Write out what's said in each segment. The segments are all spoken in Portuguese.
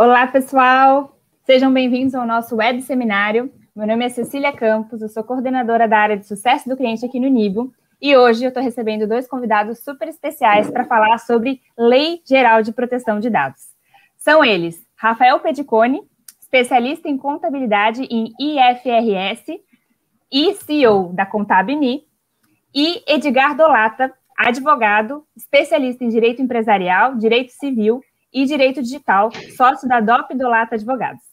Olá, pessoal! Sejam bem-vindos ao nosso web seminário. Meu nome é Cecília Campos, eu sou coordenadora da área de sucesso do cliente aqui no Nibo, e hoje eu estou recebendo dois convidados super especiais para falar sobre Lei Geral de Proteção de Dados. São eles, Rafael Pediconi, especialista em contabilidade em IFRS e CEO da Contabini, e Edgar Dolata, advogado, especialista em direito empresarial, direito civil e direito digital, sócio da DOP Dolata Advogados.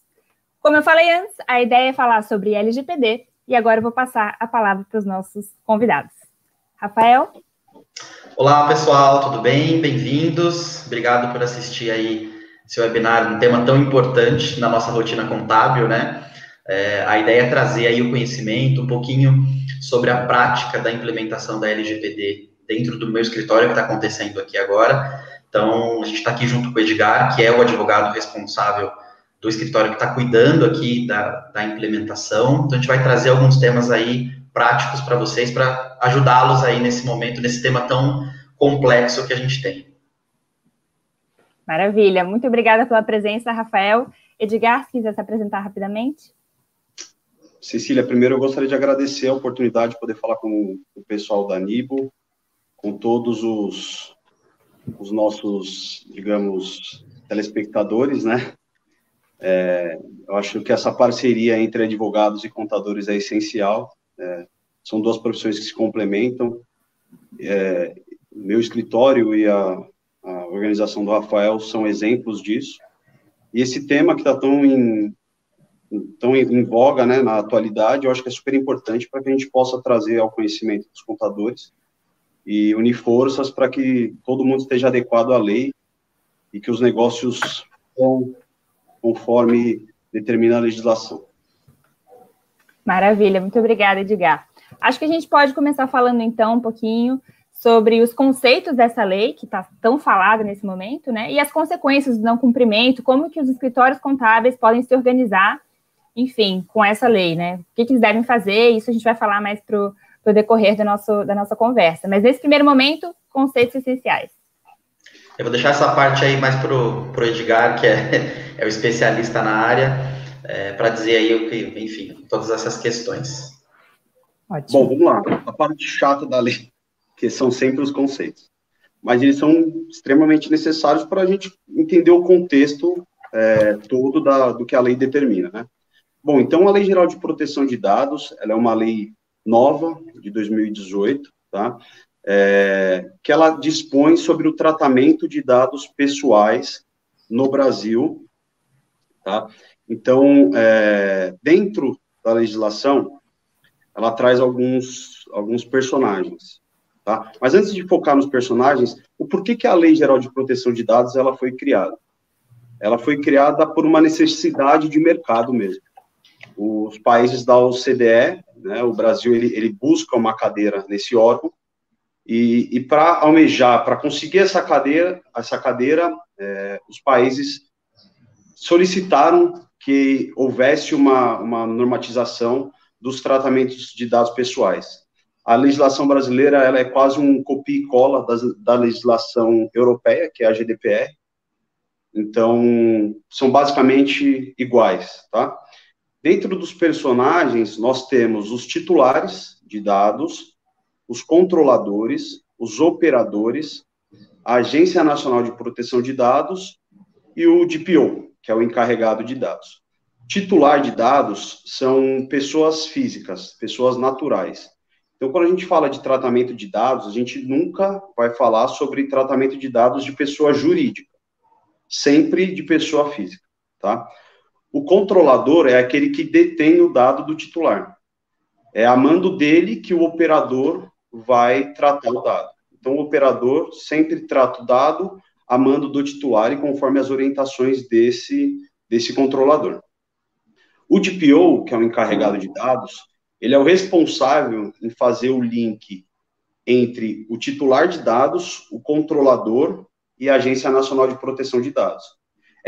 Como eu falei antes, a ideia é falar sobre LGPD, e agora eu vou passar a palavra para os nossos convidados. Rafael? Olá, pessoal, tudo bem? Bem-vindos. Obrigado por assistir aí esse webinar, um tema tão importante na nossa rotina contábil, né? A ideia é trazer aí o conhecimento, um pouquinho sobre a prática da implementação da LGPD dentro do meu escritório que está acontecendo aqui agora. Então, a gente está aqui junto com o Edgar, que é o advogado responsável do escritório que está cuidando aqui da implementação. Então, a gente vai trazer alguns temas aí práticos para vocês, para ajudá-los aí nesse momento, nesse tema tão complexo que a gente tem. Maravilha, muito obrigada pela presença, Rafael. Edgar, se quiser se apresentar rapidamente. Cecília, primeiro eu gostaria de agradecer a oportunidade de poder falar com o pessoal da Nibo, com todos os nossos, digamos, telespectadores, né? Eu acho que essa parceria entre advogados e contadores é essencial. São duas profissões que se complementam. Meu escritório e a organização do Rafael são exemplos disso. E esse tema que está tão em voga, né, na atualidade, eu acho que é super importante para que a gente possa trazer ao conhecimento dos contadores e unir forças para que todo mundo esteja adequado à lei e que os negócios vão conforme determina a legislação. Maravilha, muito obrigada, Edgar. Acho que a gente pode começar falando, então, um pouquinho sobre os conceitos dessa lei, que está tão falada nesse momento, né, e as consequências do não cumprimento, como que os escritórios contábeis podem se organizar, enfim, com essa lei, né, o que eles devem fazer, isso a gente vai falar mais para o decorrer da nossa conversa. Mas, nesse primeiro momento, conceitos essenciais. Eu vou deixar essa parte aí mais pro Edgar, que é o especialista na área, para dizer aí o que, enfim, todas essas questões. Ótimo. Bom, vamos lá. A parte chata da lei, que são sempre os conceitos. Mas eles são extremamente necessários para a gente entender o contexto todo do que a lei determina, né? Bom, então a Lei Geral de Proteção de Dados, ela é uma lei nova, de 2018, tá? Que ela dispõe sobre o tratamento de dados pessoais no Brasil, tá? Então, dentro da legislação, ela traz alguns personagens, tá? Mas antes de focar nos personagens, o porquê que a Lei Geral de Proteção de Dados ela foi criada? Ela foi criada por uma necessidade de mercado mesmo. Os países da OCDE, né, o Brasil, ele busca uma cadeira nesse órgão, e para almejar, para conseguir essa cadeira, os países solicitaram que houvesse uma normatização dos tratamentos de dados pessoais. A legislação brasileira ela é quase um copia e cola da legislação europeia, que é a GDPR. Então, são basicamente iguais, tá? Dentro dos personagens, nós temos os titulares de dados, os controladores, os operadores, a Agência Nacional de Proteção de Dados e o DPO, que é o encarregado de dados. Titular de dados são pessoas físicas, pessoas naturais. Então, quando a gente fala de tratamento de dados, a gente nunca vai falar sobre tratamento de dados de pessoa jurídica, sempre de pessoa física, tá? O controlador é aquele que detém o dado do titular. É a mando dele que o operador vai tratar o dado. Então, o operador sempre trata o dado a mando do titular e conforme as orientações desse controlador. O DPO, que é o encarregado de dados, ele é o responsável em fazer o link entre o titular de dados, o controlador e a Agência Nacional de Proteção de Dados.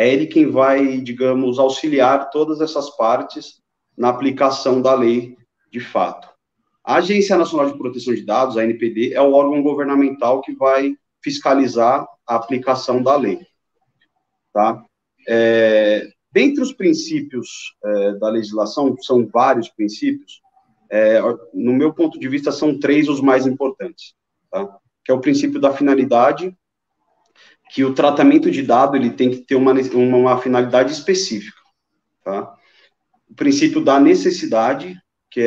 É ele quem vai, digamos, auxiliar todas essas partes na aplicação da lei de fato. A Agência Nacional de Proteção de Dados, a ANPD, é o órgão governamental que vai fiscalizar a aplicação da lei, tá? dentre os princípios da legislação, são vários princípios, no meu ponto de vista, são 3 os mais importantes, tá? Que é o princípio da finalidade, que o tratamento de dado ele tem que ter uma finalidade específica, tá? O princípio da necessidade, que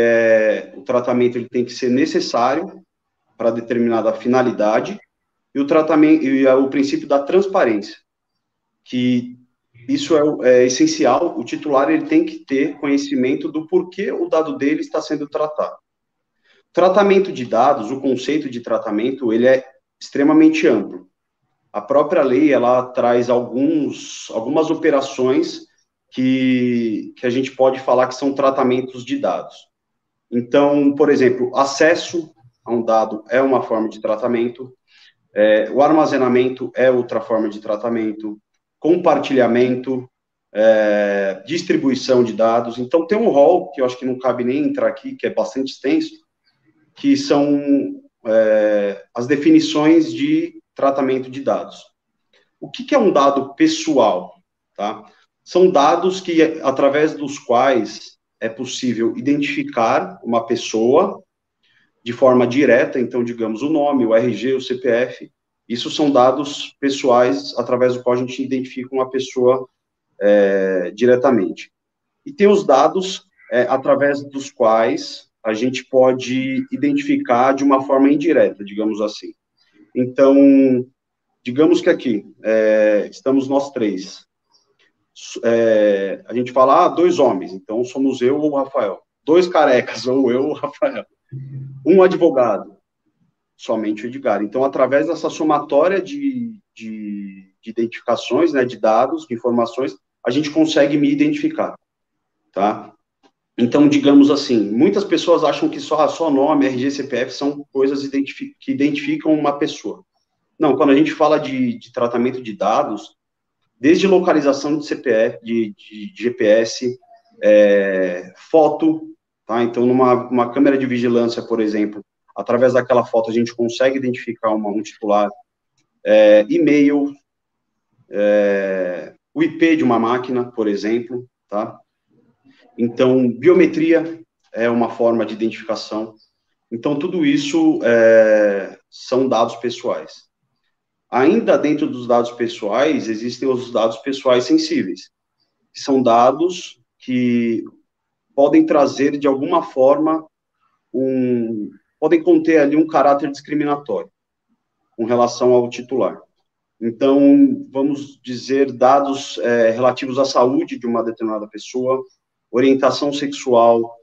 o tratamento ele tem que ser necessário para determinada finalidade, e o princípio da transparência, que isso é essencial. O titular ele tem que ter conhecimento do porquê o dado dele está sendo tratado. Tratamento de dados, o conceito de tratamento, ele é extremamente amplo. A própria lei, ela traz algumas operações que a gente pode falar que são tratamentos de dados. Então, por exemplo, acesso a um dado é uma forma de tratamento, o armazenamento é outra forma de tratamento, compartilhamento, distribuição de dados. Então, tem um rol, que eu acho que não cabe nem entrar aqui, que é bastante extenso, que são as definições de tratamento de dados. O que é um dado pessoal? Tá? São dados através dos quais é possível identificar uma pessoa de forma direta, então, digamos, o nome, o RG, o CPF. Isso são dados pessoais através do qual a gente identifica uma pessoa diretamente. E tem os dados através dos quais a gente pode identificar de uma forma indireta, digamos assim. Então, digamos que aqui estamos nós 3. A gente fala, 2 homens, então somos eu ou o Rafael. 2 carecas, ou eu ou o Rafael. Um advogado, somente o Edgar. Então, através dessa somatória de identificações, né, de dados, de informações, a gente consegue me identificar, tá? Então, digamos assim, muitas pessoas acham que só nome, RG, CPF são coisas que identificam uma pessoa. Não, quando a gente fala de tratamento de dados, desde localização de CPF, de GPS, foto, tá? Então, numa câmera de vigilância, por exemplo, através daquela foto a gente consegue identificar um titular, e-mail, o IP de uma máquina, por exemplo, tá? Então, biometria é uma forma de identificação. Então, tudo isso são dados pessoais. Ainda dentro dos dados pessoais, existem os dados pessoais sensíveis, que são dados que podem trazer, de alguma forma, podem conter ali um caráter discriminatório com relação ao titular. Então, vamos dizer, dados relativos à saúde de uma determinada pessoa, orientação sexual,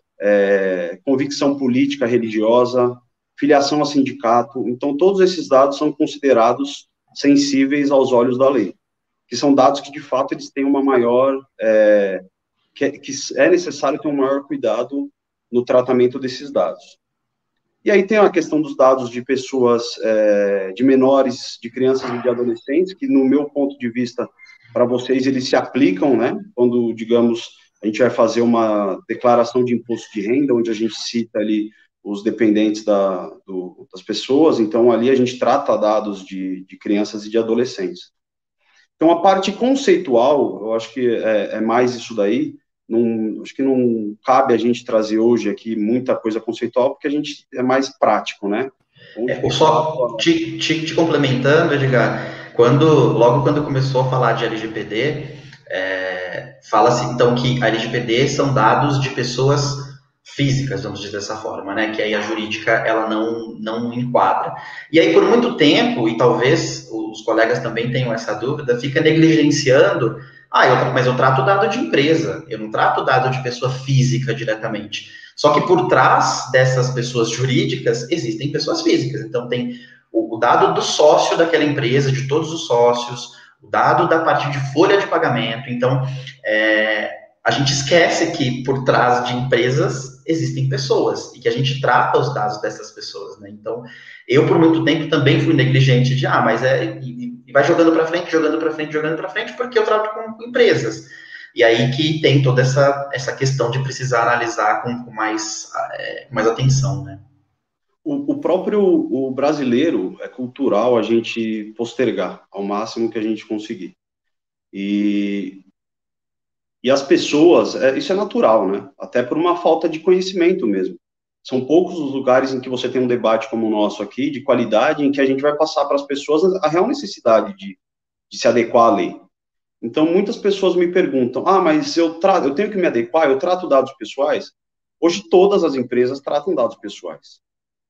convicção política, religiosa, filiação a sindicato. Então, todos esses dados são considerados sensíveis aos olhos da lei, que são dados que, de fato, eles têm uma maior... que é necessário ter um maior cuidado no tratamento desses dados. E aí tem a questão dos dados de pessoas, de menores, de crianças e de adolescentes, que, no meu ponto de vista, para vocês, eles se aplicam, né? Quando, digamos, a gente vai fazer uma declaração de imposto de renda, onde a gente cita ali os dependentes das pessoas, então ali a gente trata dados de crianças e de adolescentes. Então, a parte conceitual, eu acho que é mais isso daí. Acho que não cabe a gente trazer hoje aqui muita coisa conceitual, porque a gente é mais prático, né? Só te complementando, Edgar, logo quando começou a falar de LGPD, fala-se então que a LGPD são dados de pessoas físicas, vamos dizer dessa forma, né? Que aí a jurídica ela não enquadra. E aí por muito tempo, e talvez os colegas também tenham essa dúvida, fica negligenciando. Mas eu trato dado de empresa, eu não trato dado de pessoa física diretamente. Só que por trás dessas pessoas jurídicas existem pessoas físicas. Então tem o dado do sócio daquela empresa, de todos os sócios, o dado da parte de folha de pagamento. Então a gente esquece que por trás de empresas existem pessoas e que a gente trata os dados dessas pessoas, né? Então, eu por muito tempo também fui negligente de, e vai jogando para frente, porque eu trato com empresas. E aí que tem toda essa questão de precisar analisar com mais atenção, né? O brasileiro é cultural a gente postergar ao máximo que a gente conseguir. E E as pessoas, isso é natural, né? Até por uma falta de conhecimento mesmo. São poucos os lugares em que você tem um debate como o nosso aqui, de qualidade, em que a gente vai passar para as pessoas a real necessidade de se adequar à lei. Então, muitas pessoas me perguntam, mas eu tenho que me adequar, eu trato dados pessoais? Hoje, todas as empresas tratam dados pessoais.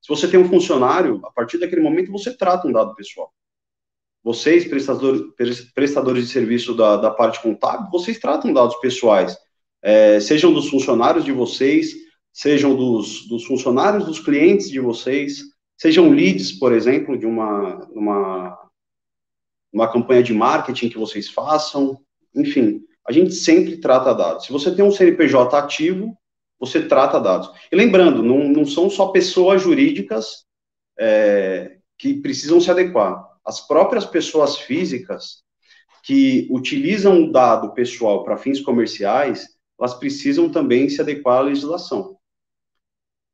Se você tem um funcionário, a partir daquele momento, você trata um dado pessoal. Vocês, prestadores de serviço da parte contábil, vocês tratam dados pessoais, sejam dos funcionários de vocês, sejam dos funcionários dos clientes de vocês, sejam leads, por exemplo, de uma campanha de marketing que vocês façam, enfim, a gente sempre trata dados. Se você tem um CNPJ ativo, você trata dados. E lembrando, não são só pessoas jurídicas que precisam se adequar. As próprias pessoas físicas que utilizam o dado pessoal para fins comerciais, elas precisam também se adequar à legislação.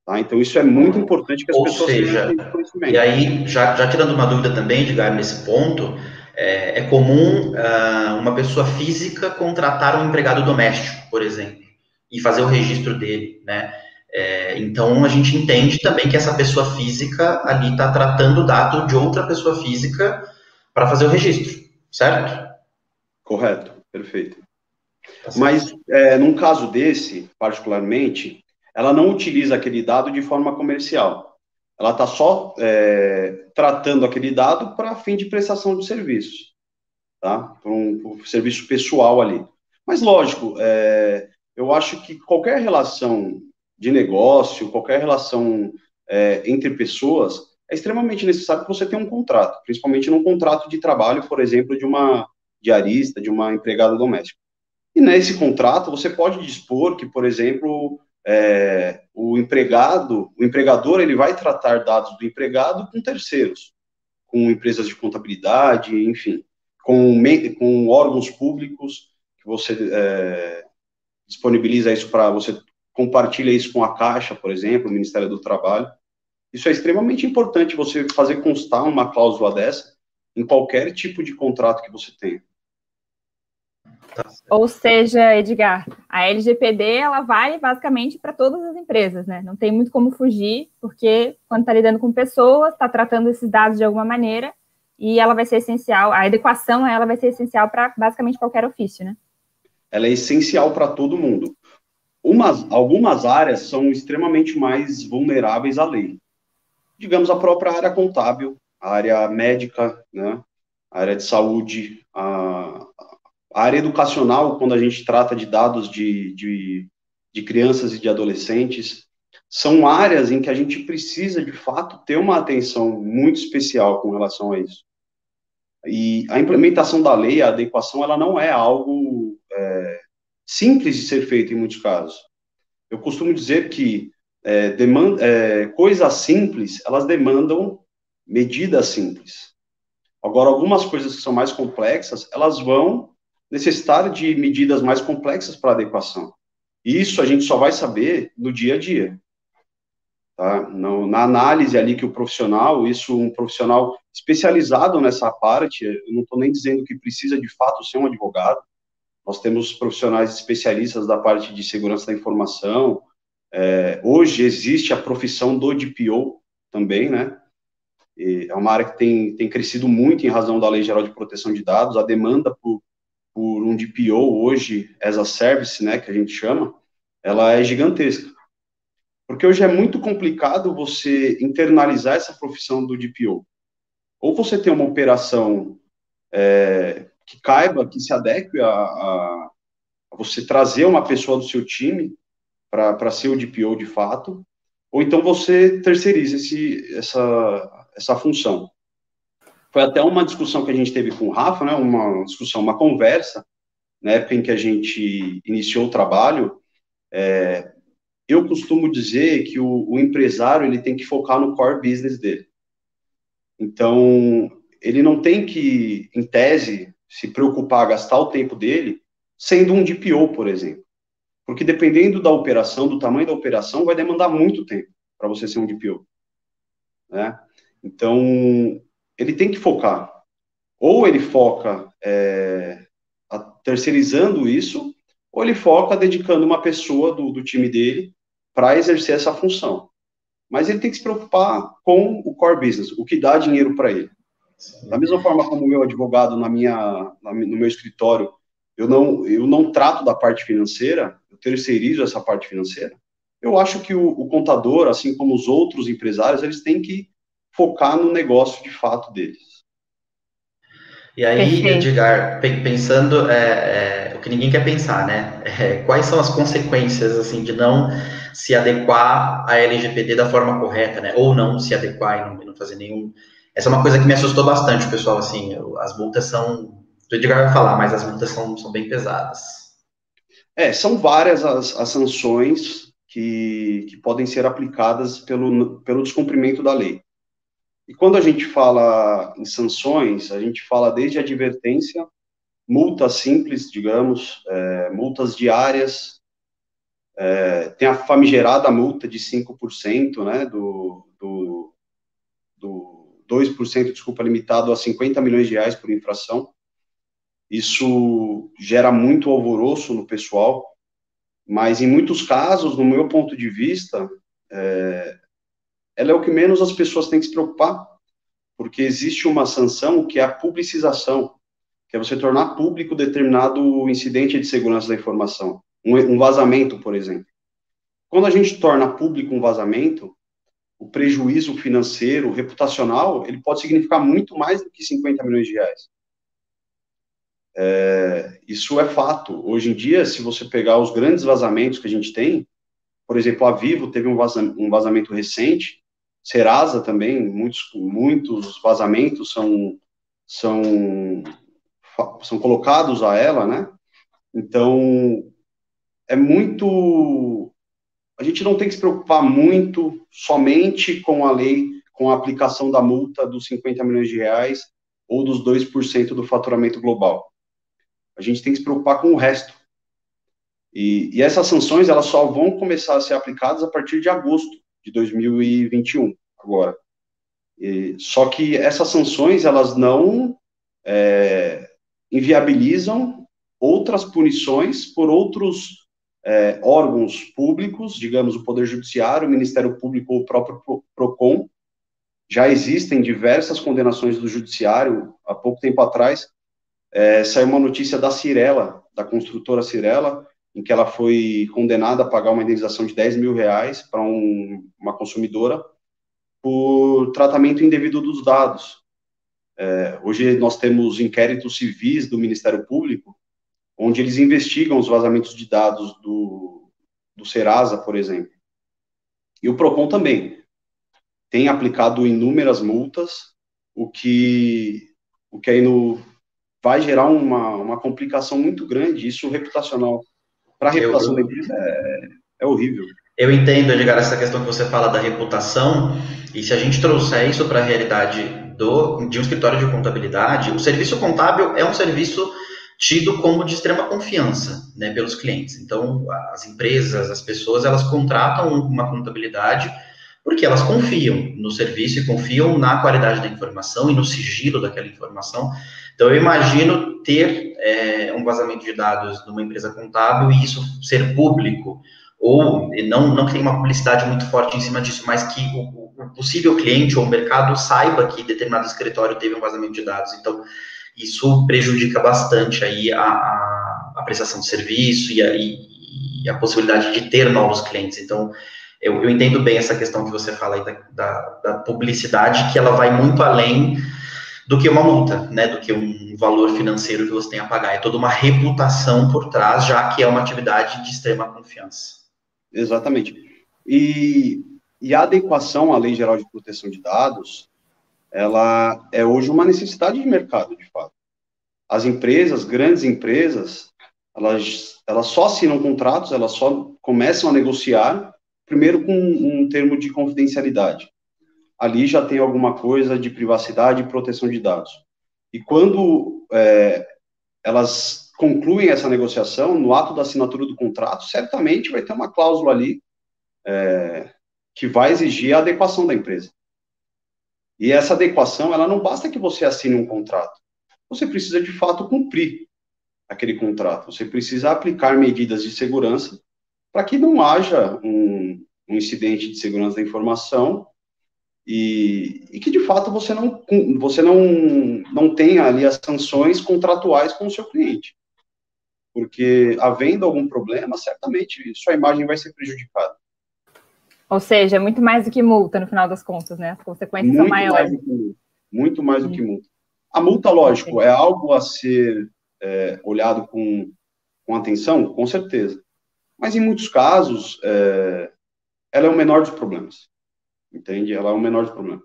Tá? Então, isso é muito importante que as pessoas tenham conhecimento. E aí, já tirando uma dúvida também, Edgar, nesse ponto, é comum uma pessoa física contratar um empregado doméstico, por exemplo, e fazer o registro dele, né? Então, a gente entende também que essa pessoa física ali está tratando o dado de outra pessoa física para fazer o registro, certo? Correto, perfeito. Mas, num caso desse, particularmente, ela não utiliza aquele dado de forma comercial. Ela está só tratando aquele dado para fim de prestação de serviço, tá? Para um serviço pessoal ali. Mas, lógico, eu acho que qualquer relação de negócio, qualquer relação entre pessoas, é extremamente necessário que você tenha um contrato, principalmente num contrato de trabalho, por exemplo, de uma diarista, de uma empregada doméstica. E nesse contrato, você pode dispor que, por exemplo, o empregador, ele vai tratar dados do empregado com terceiros, com empresas de contabilidade, enfim, com órgãos públicos, que você disponibiliza isso para você compartilha isso com a Caixa, por exemplo, o Ministério do Trabalho. Isso é extremamente importante, você fazer constar uma cláusula dessa em qualquer tipo de contrato que você tenha. Ou seja, Edgar, a LGPD ela vale basicamente para todas as empresas, né? Não tem muito como fugir, porque quando está lidando com pessoas, está tratando esses dados de alguma maneira, e ela vai ser essencial, a adequação ela vai ser essencial para basicamente qualquer ofício, né? Ela é essencial para todo mundo. Algumas áreas são extremamente mais vulneráveis à lei. Digamos, a própria área contábil, a área médica, né? A área de saúde, a área educacional, quando a gente trata de dados de crianças e de adolescentes, são áreas em que a gente precisa, de fato, ter uma atenção muito especial com relação a isso. E a implementação da lei, a adequação, ela não é algo simples de ser feito em muitos casos. Eu costumo dizer que coisas simples, elas demandam medidas simples. Agora, algumas coisas que são mais complexas, elas vão necessitar de medidas mais complexas para adequação. Isso a gente só vai saber no dia a dia. Tá? Na análise ali que um profissional especializado nessa parte, eu não estou nem dizendo que precisa de fato ser um advogado, nós temos profissionais especialistas da parte de segurança da informação, hoje existe a profissão do DPO também, né? É uma área que tem crescido muito em razão da Lei Geral de Proteção de Dados, a demanda por um DPO hoje, as a service, né, que a gente chama, ela é gigantesca. Porque hoje é muito complicado você internalizar essa profissão do DPO. Ou você tem uma operação que caiba, que se adeque a você trazer uma pessoa do seu time para ser o DPO de fato, ou então você terceiriza essa função. Foi até uma discussão que a gente teve com o Rafa, né, uma conversa, na época em que a gente iniciou o trabalho. Eu costumo dizer que o empresário ele tem que focar no core business dele. Então, ele não tem que, em tese, se preocupar, gastar o tempo dele sendo um DPO, por exemplo. Porque dependendo da operação, do tamanho da operação, vai demandar muito tempo para você ser um DPO. Né? Então, ele tem que focar. Ou ele foca terceirizando isso, ou ele foca dedicando uma pessoa do time dele para exercer essa função. Mas ele tem que se preocupar com o core business, o que dá dinheiro para ele. Da mesma forma como o meu advogado no meu escritório, eu não trato da parte financeira, eu terceirizo essa parte financeira. Eu acho que o contador, assim como os outros empresários, eles têm que focar no negócio de fato deles. E aí, Edgar, pensando o que ninguém quer pensar, né? Quais são as consequências assim de não se adequar à LGPD da forma correta, né? Ou não se adequar e não fazer nenhum. Essa é uma coisa que me assustou bastante, pessoal. Assim, as multas são. O Edgar vai falar, mas as multas são bem pesadas. São várias as sanções que podem ser aplicadas pelo descumprimento da lei. E quando a gente fala em sanções, a gente fala desde advertência, multas simples, digamos, multas diárias, tem a famigerada multa de 5%, né, do 2%, desculpa, limitado a 50 milhões de reais por infração. Isso gera muito alvoroço no pessoal, mas em muitos casos, no meu ponto de vista, ela é o que menos as pessoas têm que se preocupar, porque existe uma sanção que é a publicização, que é você tornar público determinado incidente de segurança da informação, um vazamento, por exemplo. Quando a gente torna público um vazamento, o prejuízo financeiro, reputacional, ele pode significar muito mais do que 50 milhões de reais. Isso é fato. Hoje em dia, se você pegar os grandes vazamentos que a gente tem, por exemplo, a Vivo teve um vazamento recente, Serasa também, muitos vazamentos são colocados a ela, né? Então, a gente não tem que se preocupar muito somente com a lei, com a aplicação da multa dos 50 milhões de reais ou dos 2% do faturamento global. A gente tem que se preocupar com o resto. E essas sanções, elas só vão começar a ser aplicadas a partir de agosto de 2021, agora. Só que essas sanções, elas não inviabilizam outras punições por outros órgãos públicos, digamos, o Poder Judiciário, o Ministério Público ou o próprio PROCON. Já existem diversas condenações do Judiciário. Há pouco tempo atrás, saiu uma notícia da Cyrela, da construtora Cyrela, em que ela foi condenada a pagar uma indenização de 10 mil reais para uma consumidora por tratamento indevido dos dados. Hoje nós temos inquéritos civis do Ministério Público, onde eles investigam os vazamentos de dados do Serasa, por exemplo. E o PROCON também tem aplicado inúmeras multas, o que aí vai gerar uma complicação muito grande, isso reputacional. Para a reputação da empresa é horrível. Eu entendo, Edgar, essa questão que você fala da reputação, e se a gente trouxer isso para a realidade de um escritório de contabilidade, o serviço contábil é um serviço tido como de extrema confiança, né, pelos clientes. Então, as empresas, as pessoas, elas contratam uma contabilidade porque elas confiam no serviço e confiam na qualidade da informação e no sigilo daquela informação. Então, eu imagino ter um vazamento de dados numa empresa contábil e isso ser público, ou não que tenha uma publicidade muito forte em cima disso, mas que o possível cliente ou o mercado saiba que determinado escritório teve um vazamento de dados. Então, isso prejudica bastante aí a prestação de serviço e a possibilidade de ter novos clientes. Então, eu entendo bem essa questão que você fala aí da publicidade, que ela vai muito além do que uma multa, né, do que um valor financeiro que você tem a pagar. É toda uma reputação por trás, já que é uma atividade de extrema confiança. Exatamente. E a adequação à Lei Geral de Proteção de Dados, ela é hoje uma necessidade de mercado, de fato. As empresas, grandes empresas, elas só assinam contratos, elas só começam a negociar, primeiro com um termo de confidencialidade. Ali já tem alguma coisa de privacidade e proteção de dados. E quando elas concluem essa negociação, no ato da assinatura do contrato, certamente vai ter uma cláusula ali que vai exigir a adequação da empresa. E essa adequação, ela não basta que você assine um contrato. Você precisa, de fato, cumprir aquele contrato. Você precisa aplicar medidas de segurança para que não haja um incidente de segurança da informação e que, de fato, você não tenha ali as sanções contratuais com o seu cliente. Porque, havendo algum problema, certamente sua imagem vai ser prejudicada. Ou seja, muito mais do que multa, no final das contas, né? As consequências são maiores. Muito mais do que multa. A multa, lógico, é algo a ser olhado com atenção, com certeza. Mas, em muitos casos, ela é o menor dos problemas. Entende? Ela é o menor dos problemas.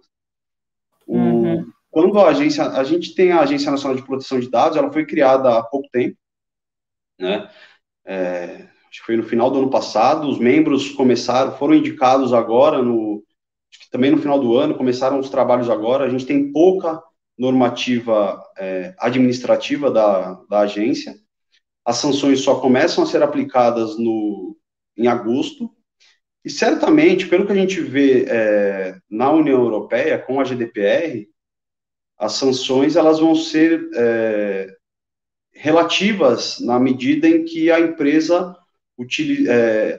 Quando a gente tem a Agência Nacional de Proteção de Dados, ela foi criada há pouco tempo, né? Acho que foi no final do ano passado, os membros foram indicados agora, acho que também no final do ano, começaram os trabalhos agora, a gente tem pouca normativa administrativa da agência, as sanções só começam a ser aplicadas em agosto, e certamente, pelo que a gente vê na União Europeia, com a GDPR, as sanções elas vão ser relativas na medida em que a empresa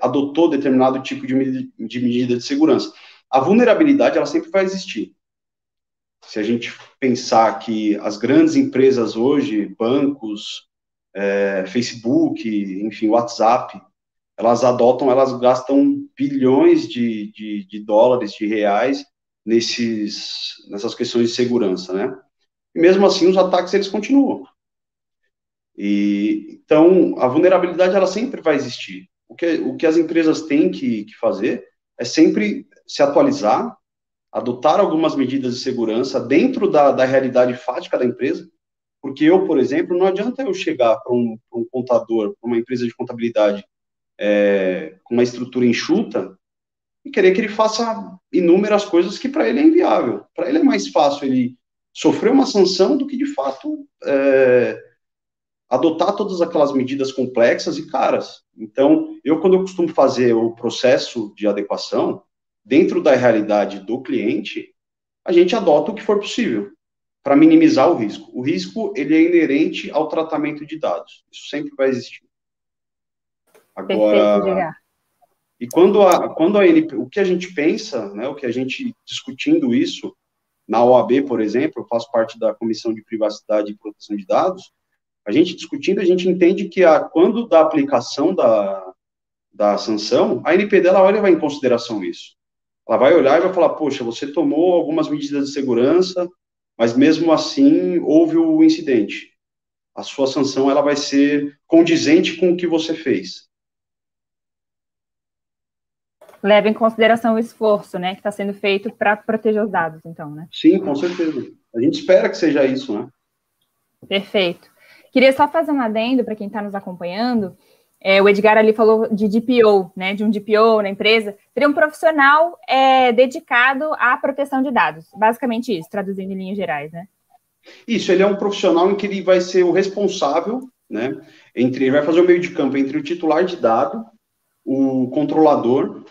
adotou determinado tipo de medida de segurança. A vulnerabilidade, ela sempre vai existir. Se a gente pensar que as grandes empresas hoje, bancos, Facebook, enfim, WhatsApp, elas gastam bilhões de dólares, de reais, nessas questões de segurança, né? E mesmo assim, os ataques, eles continuam. Então, a vulnerabilidade, ela sempre vai existir. O que as empresas têm que fazer é sempre se atualizar, adotar algumas medidas de segurança dentro da realidade fática da empresa, porque eu, por exemplo, não adianta eu chegar para um contador, para uma empresa de contabilidade com uma estrutura enxuta e querer que ele faça inúmeras coisas que para ele é inviável. Para ele é mais fácil ele sofrer uma sanção do que, de fato, adotar todas aquelas medidas complexas e caras. Então, quando eu costumo fazer o processo de adequação, dentro da realidade do cliente, a gente adota o que for possível para minimizar o risco. O risco, ele é inerente ao tratamento de dados. Isso sempre vai existir. Agora, e quando a ANP, o que a gente pensa, né, o que a gente discutindo isso, na OAB, por exemplo, eu faço parte da Comissão de Privacidade e Proteção de Dados, a gente discutindo, a gente entende que quando da aplicação da sanção, a ANP dela vai levar em consideração isso. Ela vai olhar e vai falar, poxa, você tomou algumas medidas de segurança, mas mesmo assim houve o incidente. A sua sanção, ela vai ser condizente com o que você fez. Leva em consideração o esforço, né, que está sendo feito para proteger os dados, então, né? Sim, com certeza. A gente espera que seja isso, né? Perfeito. Queria só fazer um adendo para quem está nos acompanhando. O Edgar ali falou de DPO, né, de um DPO na empresa. Seria um profissional dedicado à proteção de dados. Basicamente isso, traduzindo em linhas gerais, né? Isso, ele é um profissional em que ele vai ser o responsável, né? Ele vai fazer o meio de campo entre o titular de dado, o controlador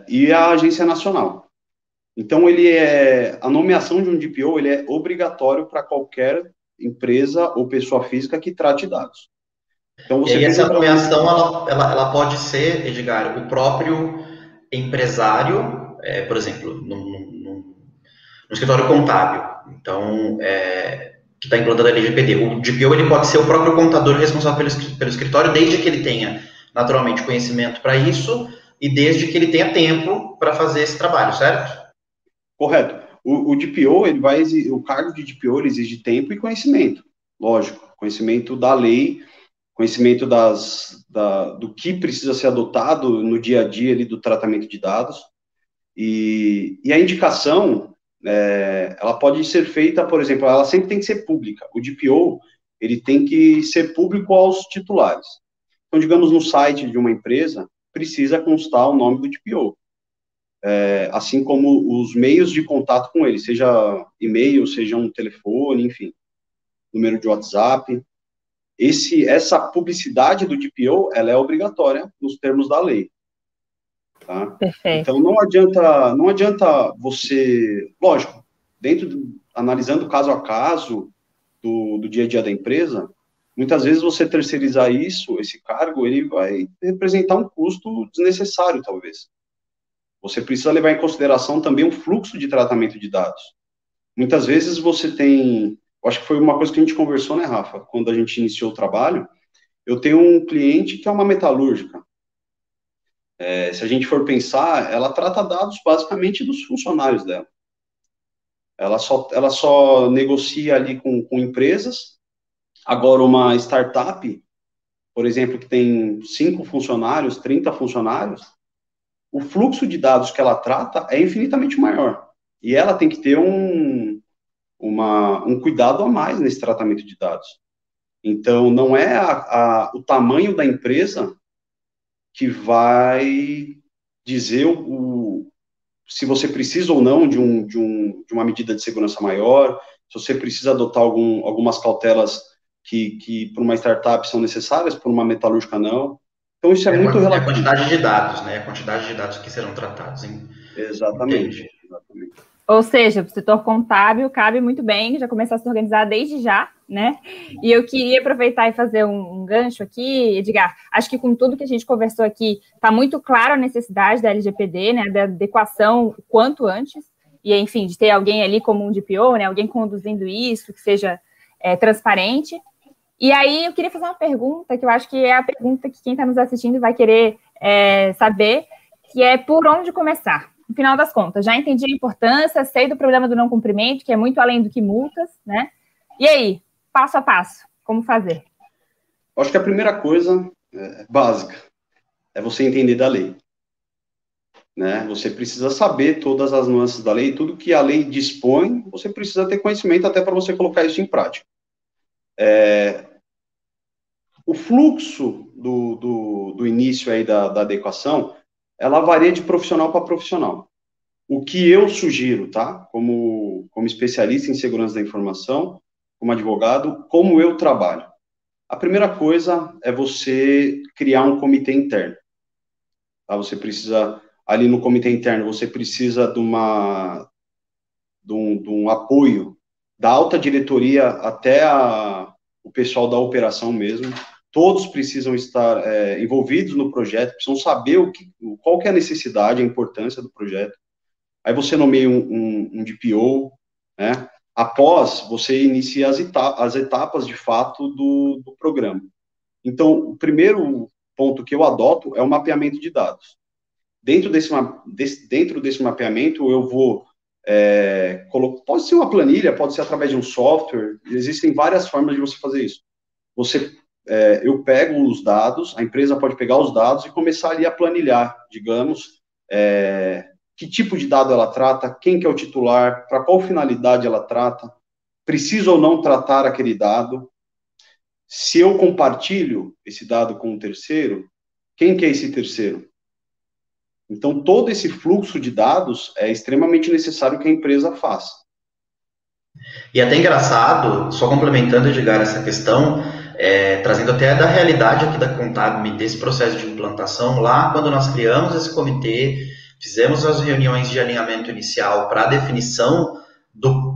e a agência nacional. Então, a nomeação de um DPO, ele é obrigatório para qualquer empresa ou pessoa física que trate dados. Então, e aí essa nomeação, ela pode ser, Edgar, o próprio empresário, por exemplo, no escritório contábil, então, que está implantando a LGPD. O DPO, ele pode ser o próprio contador responsável pelo escritório, desde que ele tenha, naturalmente, conhecimento para isso e desde que ele tenha tempo para fazer esse trabalho, certo? Correto. O DPO, o cargo de DPO, ele exige tempo e conhecimento, lógico, conhecimento da lei, conhecimento do que precisa ser adotado no dia a dia ali do tratamento de dados, e a indicação, ela pode ser feita, por exemplo, ela sempre tem que ser pública. O DPO, ele tem que ser público aos titulares. Então, digamos, no site de uma empresa, precisa constar o nome do DPO. Assim como os meios de contato com ele, seja e-mail, seja um telefone, enfim, número de WhatsApp. Essa publicidade do DPO, ela é obrigatória nos termos da lei. Tá? Perfeito. Então, não adianta você, lógico, analisando caso a caso do dia a dia da empresa, Muitas vezes você terceirizar isso, esse cargo, ele vai representar um custo desnecessário, talvez. Você precisa levar em consideração também o fluxo de tratamento de dados. Muitas vezes você tem, acho que foi uma coisa que a gente conversou, né, Rafa, quando a gente iniciou o trabalho, eu tenho um cliente que é uma metalúrgica. Se a gente for pensar, ela trata dados basicamente dos funcionários dela. Ela só negocia ali com empresas. Agora, uma startup, por exemplo, que tem 5 funcionários, 30 funcionários, o fluxo de dados que ela trata é infinitamente maior. E ela tem que ter um cuidado a mais nesse tratamento de dados. Então, não é o tamanho da empresa que vai dizer se você precisa ou não de uma medida de segurança maior, se você precisa adotar algumas cautelas que para uma startup são necessárias, para uma metalúrgica não. Então, isso é muito relativo. É a quantidade de dados, né? A quantidade de dados que serão tratados. Hein? Exatamente. Ou seja, para o setor contábil, cabe muito bem já começar a se organizar desde já, né? E eu queria aproveitar e fazer um gancho aqui, Edgar. Acho que com tudo que a gente conversou aqui, está muito clara a necessidade da LGPD, né? Da adequação o quanto antes. E, enfim, de ter alguém ali como um DPO, né? Alguém conduzindo isso, que seja transparente. E aí, eu queria fazer uma pergunta, que eu acho que é a pergunta que quem está nos assistindo vai querer saber, que é por onde começar? No final das contas, já entendi a importância, sei do problema do não cumprimento, que é muito além do que multas, né? E aí, passo a passo, como fazer? Acho que a primeira coisa básica é você entender da lei. Né? Você precisa saber todas as nuances da lei, tudo que a lei dispõe, você precisa ter conhecimento até para você colocar isso em prática. O fluxo do início aí da adequação, ela varia de profissional para profissional. O que eu sugiro, tá? Como especialista em segurança da informação, como advogado, como eu trabalho. A primeira coisa é você criar um comitê interno. Tá? Você precisa, ali no comitê interno, você precisa de um apoio da alta diretoria até o pessoal da operação mesmo. Todos precisam estar envolvidos no projeto, precisam saber qual que é a necessidade, a importância do projeto. Aí você nomeia um DPO, né? Após, você inicia as etapas de fato do programa. Então, o primeiro ponto que eu adoto é o mapeamento de dados. Dentro desse mapeamento, eu vou pode ser uma planilha, pode ser através de um software, existem várias formas de você fazer isso. Eu pego os dados, a empresa pode pegar os dados e começar ali a planilhar, digamos, que tipo de dado ela trata, quem que é o titular, para qual finalidade ela trata, precisa ou não tratar aquele dado, se eu compartilho esse dado com um terceiro, quem que é esse terceiro? Então, todo esse fluxo de dados é extremamente necessário que a empresa faça. E até engraçado, só complementando, Edgar, essa questão, trazendo até da realidade aqui da Contab, desse processo de implantação, lá quando nós criamos esse comitê, fizemos as reuniões de alinhamento inicial para a definição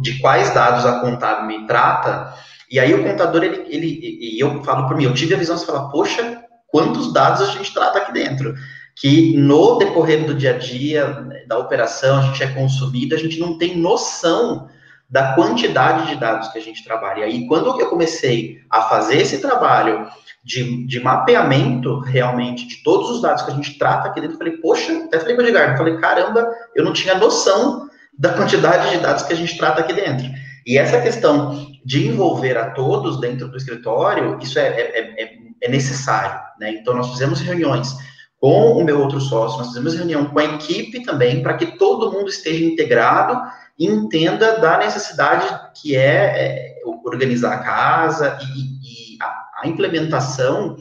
de quais dados a Contab me trata, e aí o contador, e eu falo por mim, eu tive a visão de falar, poxa, quantos dados a gente trata aqui dentro? Que no decorrer do dia a dia, da operação, a gente é consumido, a gente não tem noção da quantidade de dados que a gente trabalha. E aí, quando eu comecei a fazer esse trabalho de mapeamento, realmente, de todos os dados que a gente trata aqui dentro, eu falei, poxa, até falei com o Edgar, falei, caramba, eu não tinha noção da quantidade de dados que a gente trata aqui dentro. E essa questão de envolver a todos dentro do escritório, isso é necessário, né? Então, nós fizemos reuniões com o meu outro sócio, nós fizemos reunião com a equipe também, para que todo mundo esteja integrado e entenda da necessidade que é organizar a casa, e a implementação,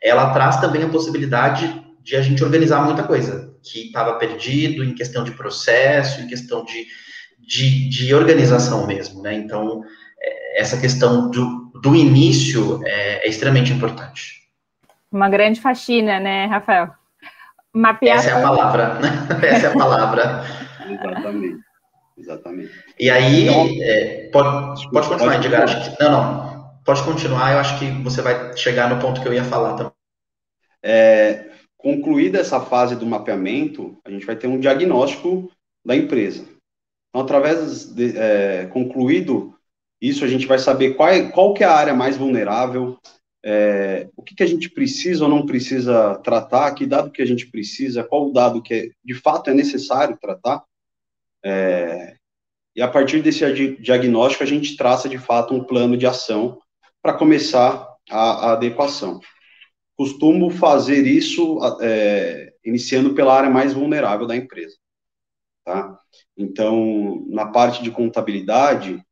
ela traz também a possibilidade de a gente organizar muita coisa que estava perdido em questão de processo, em questão de organização mesmo, né? Então, essa questão do início é extremamente importante. Uma grande faxina, né, Rafael? Mapear. Essa é a palavra, né? Essa é a palavra. Exatamente. E aí, pode continuar, Edgar. Não. pode continuar, eu acho que você vai chegar no ponto que eu ia falar também. Concluída essa fase do mapeamento, a gente vai ter um diagnóstico da empresa. Então, concluído isso, a gente vai saber qual que é a área mais vulnerável, o que a gente precisa ou não precisa tratar, que dado que a gente precisa, qual o dado que de fato é necessário tratar, e a partir desse diagnóstico a gente traça de fato um plano de ação para começar a adequação. Costumo fazer isso iniciando pela área mais vulnerável da empresa, tá? Então, na parte de contabilidade,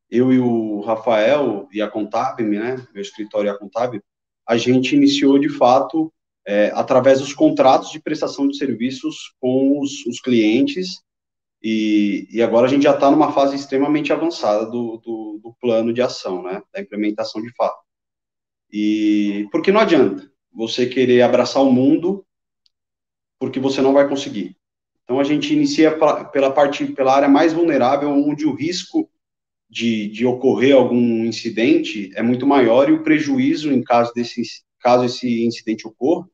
eu e o Rafael e a Contábil, né, meu escritório e a Contábil, a gente iniciou, de fato, através dos contratos de prestação de serviços com os clientes, e agora a gente já está numa fase extremamente avançada do plano de ação, né, da implementação de fato. Porque não adianta você querer abraçar o mundo, porque você não vai conseguir. Então, a gente inicia pela área mais vulnerável, onde o risco de ocorrer algum incidente é muito maior e o prejuízo, caso esse incidente ocorra,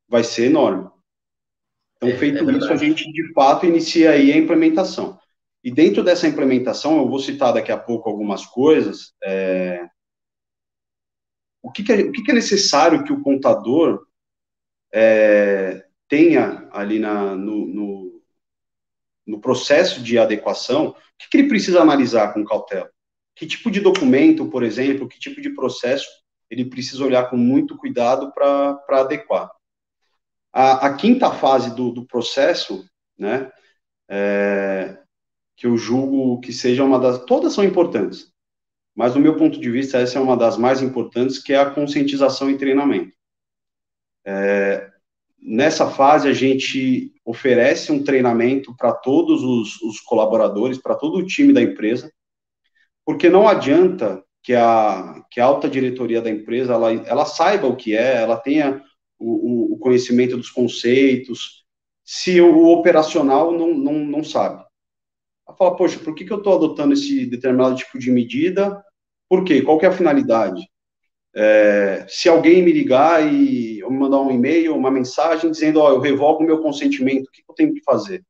vai ser enorme. Então, feito isso, a gente, de fato, inicia aí a implementação. E dentro dessa implementação, eu vou citar daqui a pouco algumas coisas. O que é necessário que o contador tenha ali no processo de adequação? O que ele precisa analisar com cautela? Que tipo de documento, por exemplo, que tipo de processo ele precisa olhar com muito cuidado para adequar? A quinta fase do processo, né, que eu julgo que seja todas são importantes, mas do meu ponto de vista, essa é uma das mais importantes, que é a conscientização e treinamento. Nessa fase, a gente oferece um treinamento para todos os colaboradores, para todo o time da empresa, porque não adianta que a alta diretoria da empresa, ela saiba o que ela tenha o conhecimento dos conceitos, se o operacional não sabe. Ela fala, poxa, por que eu estou adotando esse determinado tipo de medida? Por quê? Qual que é a finalidade? Se alguém me ligar e me mandar um e-mail, uma mensagem dizendo, eu revogo o meu consentimento, o que eu tenho que fazer?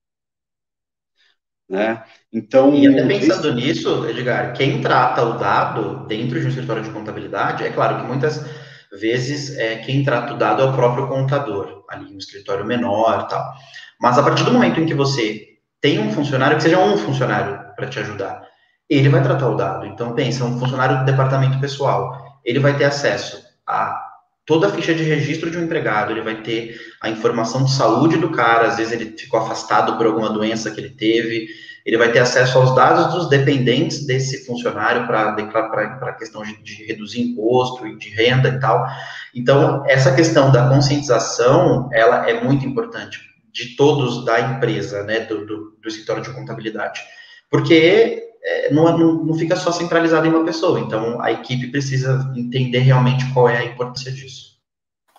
Né? Então, e até pensando nisso, Edgar, quem trata o dado dentro de um escritório de contabilidade, é claro que muitas vezes quem trata o dado é o próprio contador, ali um escritório menor e tal. Mas a partir do momento em que você tem um funcionário, que seja um funcionário para te ajudar, ele vai tratar o dado. Então, pensa, um funcionário do departamento pessoal, ele vai ter acesso a toda a ficha de registro de um empregado, ele vai ter a informação de saúde do cara, às vezes ele ficou afastado por alguma doença que ele teve, ele vai ter acesso aos dados dos dependentes desse funcionário para a questão de reduzir imposto e de renda e tal. Então, essa questão da conscientização, ela é muito importante, de todos da empresa, né, do escritório de contabilidade. Porque não fica só centralizado em uma pessoa, então a equipe precisa entender realmente qual é a importância disso.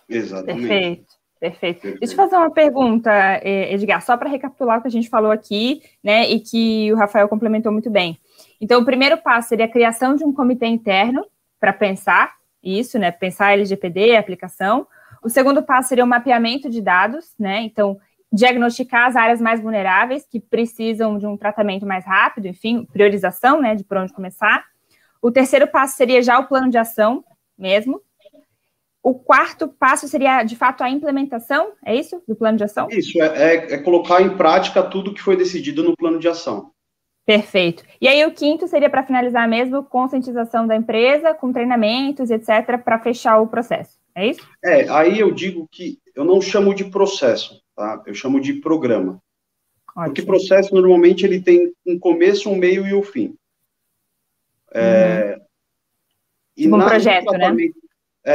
Exatamente. Perfeito. Deixa eu fazer uma pergunta, Edgar, só para recapitular o que a gente falou aqui, né, e que o Rafael complementou muito bem. Então, o primeiro passo seria a criação de um comitê interno para pensar isso, né, pensar a LGPD, a aplicação. O segundo passo seria o mapeamento de dados, né, então, diagnosticar as áreas mais vulneráveis que precisam de um tratamento mais rápido, enfim, priorização, né, de por onde começar. O terceiro passo seria já o plano de ação mesmo. O quarto passo seria, de fato, a implementação, é isso? Do plano de ação? Isso, é colocar em prática tudo que foi decidido no plano de ação. Perfeito. E aí o quinto seria, para finalizar mesmo, conscientização da empresa, com treinamentos, etc., para fechar o processo, é isso? Aí eu digo que eu não chamo de processo, tá? Eu chamo de programa. Ótimo. Porque processo, normalmente, ele tem um começo, um meio e um fim. Tipo um projeto, né?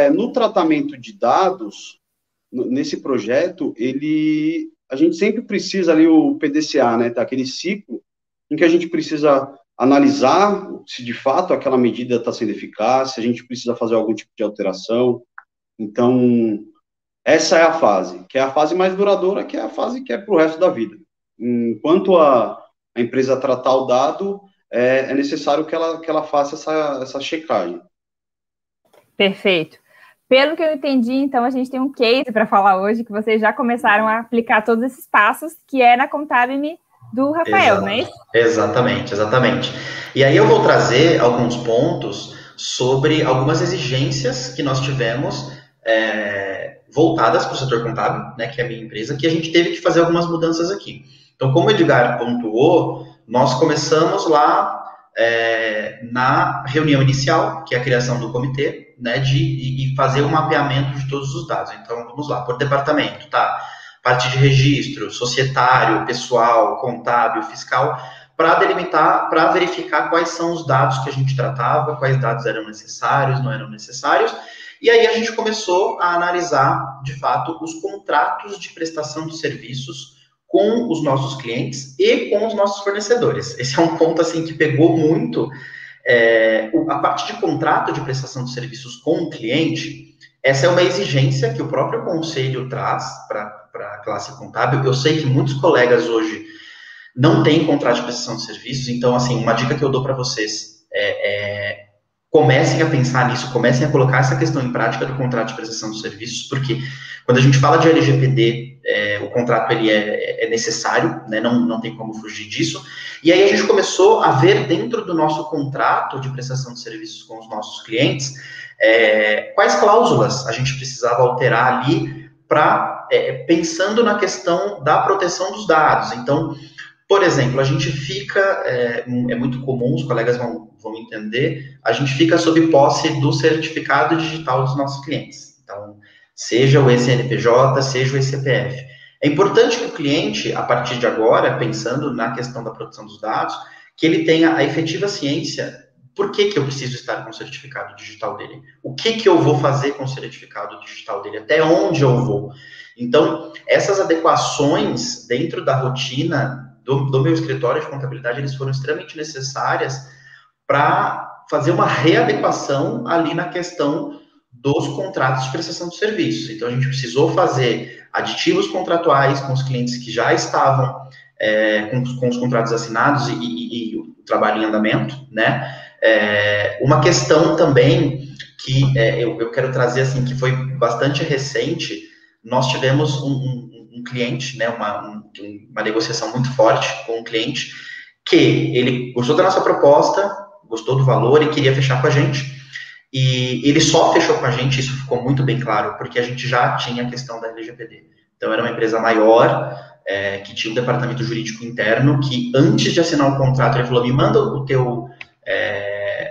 No tratamento de dados, nesse projeto, a gente sempre precisa ali o PDCA, né? Tá, aquele ciclo em que a gente precisa analisar se de fato aquela medida está sendo eficaz, se a gente precisa fazer algum tipo de alteração. Então, essa é a fase, que é a fase mais duradoura, que é a fase que é para o resto da vida. Enquanto a empresa tratar o dado, é necessário que ela faça essa checagem. Perfeito. Pelo que eu entendi, então, a gente tem um case para falar hoje, que vocês já começaram a aplicar todos esses passos, que é na Contábil do Rafael, não é isso? Exatamente. E aí eu vou trazer alguns pontos sobre algumas exigências que nós tivemos voltadas para o setor contábil, né, que é a minha empresa, que a gente teve que fazer algumas mudanças aqui. Então, como o Edgar pontuou, nós começamos lá na reunião inicial, que é a criação do comitê, né, e fazer o mapeamento de todos os dados. Então, vamos lá, por departamento, tá? Parte de registro, societário, pessoal, contábil, fiscal, para delimitar, para verificar quais são os dados que a gente tratava, quais dados eram necessários, não eram necessários, e aí a gente começou a analisar, de fato, os contratos de prestação de serviços com os nossos clientes e com os nossos fornecedores. Esse é um ponto, assim, que pegou muito. A parte de contrato de prestação de serviços com o cliente, essa é uma exigência que o próprio conselho traz para a classe contábil. Eu sei que muitos colegas hoje não têm contrato de prestação de serviços, então, assim, uma dica que eu dou para vocês comecem a pensar nisso, comecem a colocar essa questão em prática do contrato de prestação de serviços, porque quando a gente fala de LGPD, o contrato ele é necessário, né, não tem como fugir disso, e aí a gente começou a ver dentro do nosso contrato de prestação de serviços com os nossos clientes, quais cláusulas a gente precisava alterar ali pensando na questão da proteção dos dados. Então, por exemplo, a gente fica, é muito comum, os colegas vão entender, a gente fica sob posse do certificado digital dos nossos clientes. Então, seja o CNPJ, seja o CPF. É importante que o cliente, a partir de agora, pensando na questão da proteção dos dados, que ele tenha a efetiva ciência, por que eu preciso estar com o certificado digital dele? O que eu vou fazer com o certificado digital dele? Até onde eu vou? Então, essas adequações dentro da rotina do meu escritório de contabilidade, eles foram extremamente necessárias para fazer uma readequação ali na questão dos contratos de prestação de serviços. Então, a gente precisou fazer aditivos contratuais com os clientes que já estavam com os contratos assinados e o trabalho em andamento, né? Uma questão também que eu quero trazer, assim, que foi bastante recente, nós tivemos um cliente, né, uma negociação muito forte com um cliente, que ele gostou da nossa proposta, gostou do valor e queria fechar com a gente. E ele só fechou com a gente, isso ficou muito bem claro, porque a gente já tinha a questão da LGPD. Então, era uma empresa maior, que tinha um departamento jurídico interno, que antes de assinar o contrato, ele falou, me manda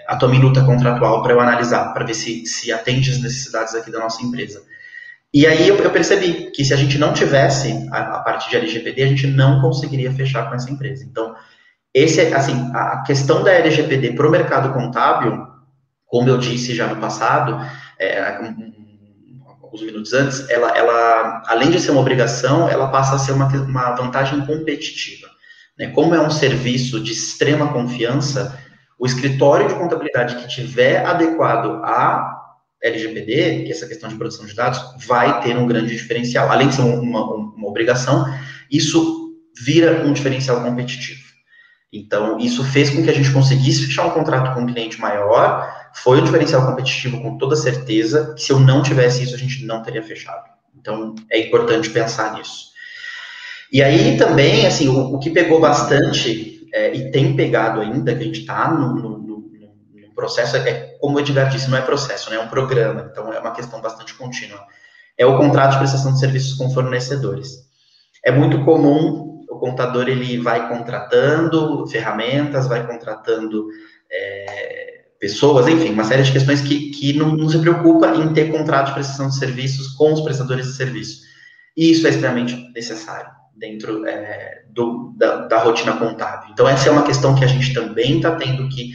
a tua minuta contratual para eu analisar, para ver se atende as necessidades aqui da nossa empresa. E aí eu percebi que se a gente não tivesse a parte de LGPD, a gente não conseguiria fechar com essa empresa. Então, a questão da LGPD para o mercado contábil, como eu disse já no passado, alguns minutos antes, ela, além de ser uma obrigação, ela passa a ser uma vantagem competitiva, né? Como é um serviço de extrema confiança, o escritório de contabilidade que tiver adequado a LGPD, que é essa questão de proteção de dados, vai ter um grande diferencial. Além de ser uma obrigação, isso vira um diferencial competitivo. Então, isso fez com que a gente conseguisse fechar um contrato com um cliente maior, foi um diferencial competitivo com toda certeza, que se eu não tivesse isso, a gente não teria fechado. Então, é importante pensar nisso. E aí, também, assim, o que pegou bastante, e tem pegado ainda, que a gente está no processo, como o Edgar disse, não é processo, né, é um programa, então é uma questão bastante contínua. É o contrato de prestação de serviços com fornecedores. É muito comum, o contador ele vai contratando ferramentas, vai contratando pessoas, enfim, uma série de questões que não se preocupa em ter contrato de prestação de serviços com os prestadores de serviço. E isso é extremamente necessário dentro da rotina contábil. Então, essa é uma questão que a gente também está tendo que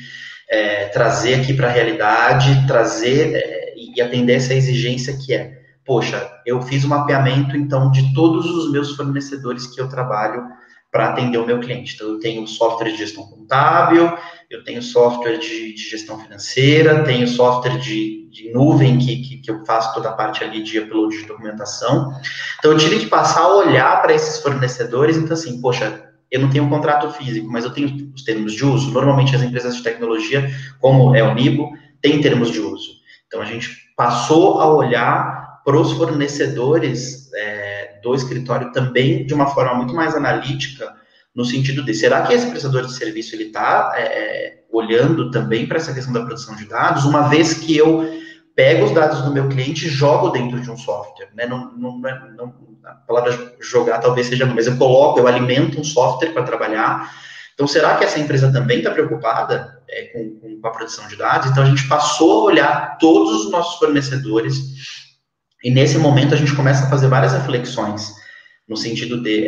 trazer aqui para a realidade, trazer e atender essa exigência que poxa, eu fiz o mapeamento, então, de todos os meus fornecedores que eu trabalho para atender o meu cliente. Então, eu tenho software de gestão contábil, eu tenho software de gestão financeira, tenho software de nuvem que eu faço toda a parte ali de upload de documentação. Então, eu tive que passar a olhar para esses fornecedores, então, assim, poxa, eu não tenho um contrato físico, mas eu tenho os termos de uso. Normalmente, as empresas de tecnologia, como é o Nibo, tem termos de uso. Então, a gente passou a olhar para os fornecedores do escritório também de uma forma muito mais analítica, no sentido de, será que esse prestador de serviço ele está olhando também para essa questão da produção de dados, uma vez que eu pego os dados do meu cliente e jogo dentro de um software, né? A palavra jogar talvez seja, mas eu alimento um software para trabalhar. Então, será que essa empresa também está preocupada com a produção de dados? Então, a gente passou a olhar todos os nossos fornecedores e, nesse momento, a gente começa a fazer várias reflexões no sentido de,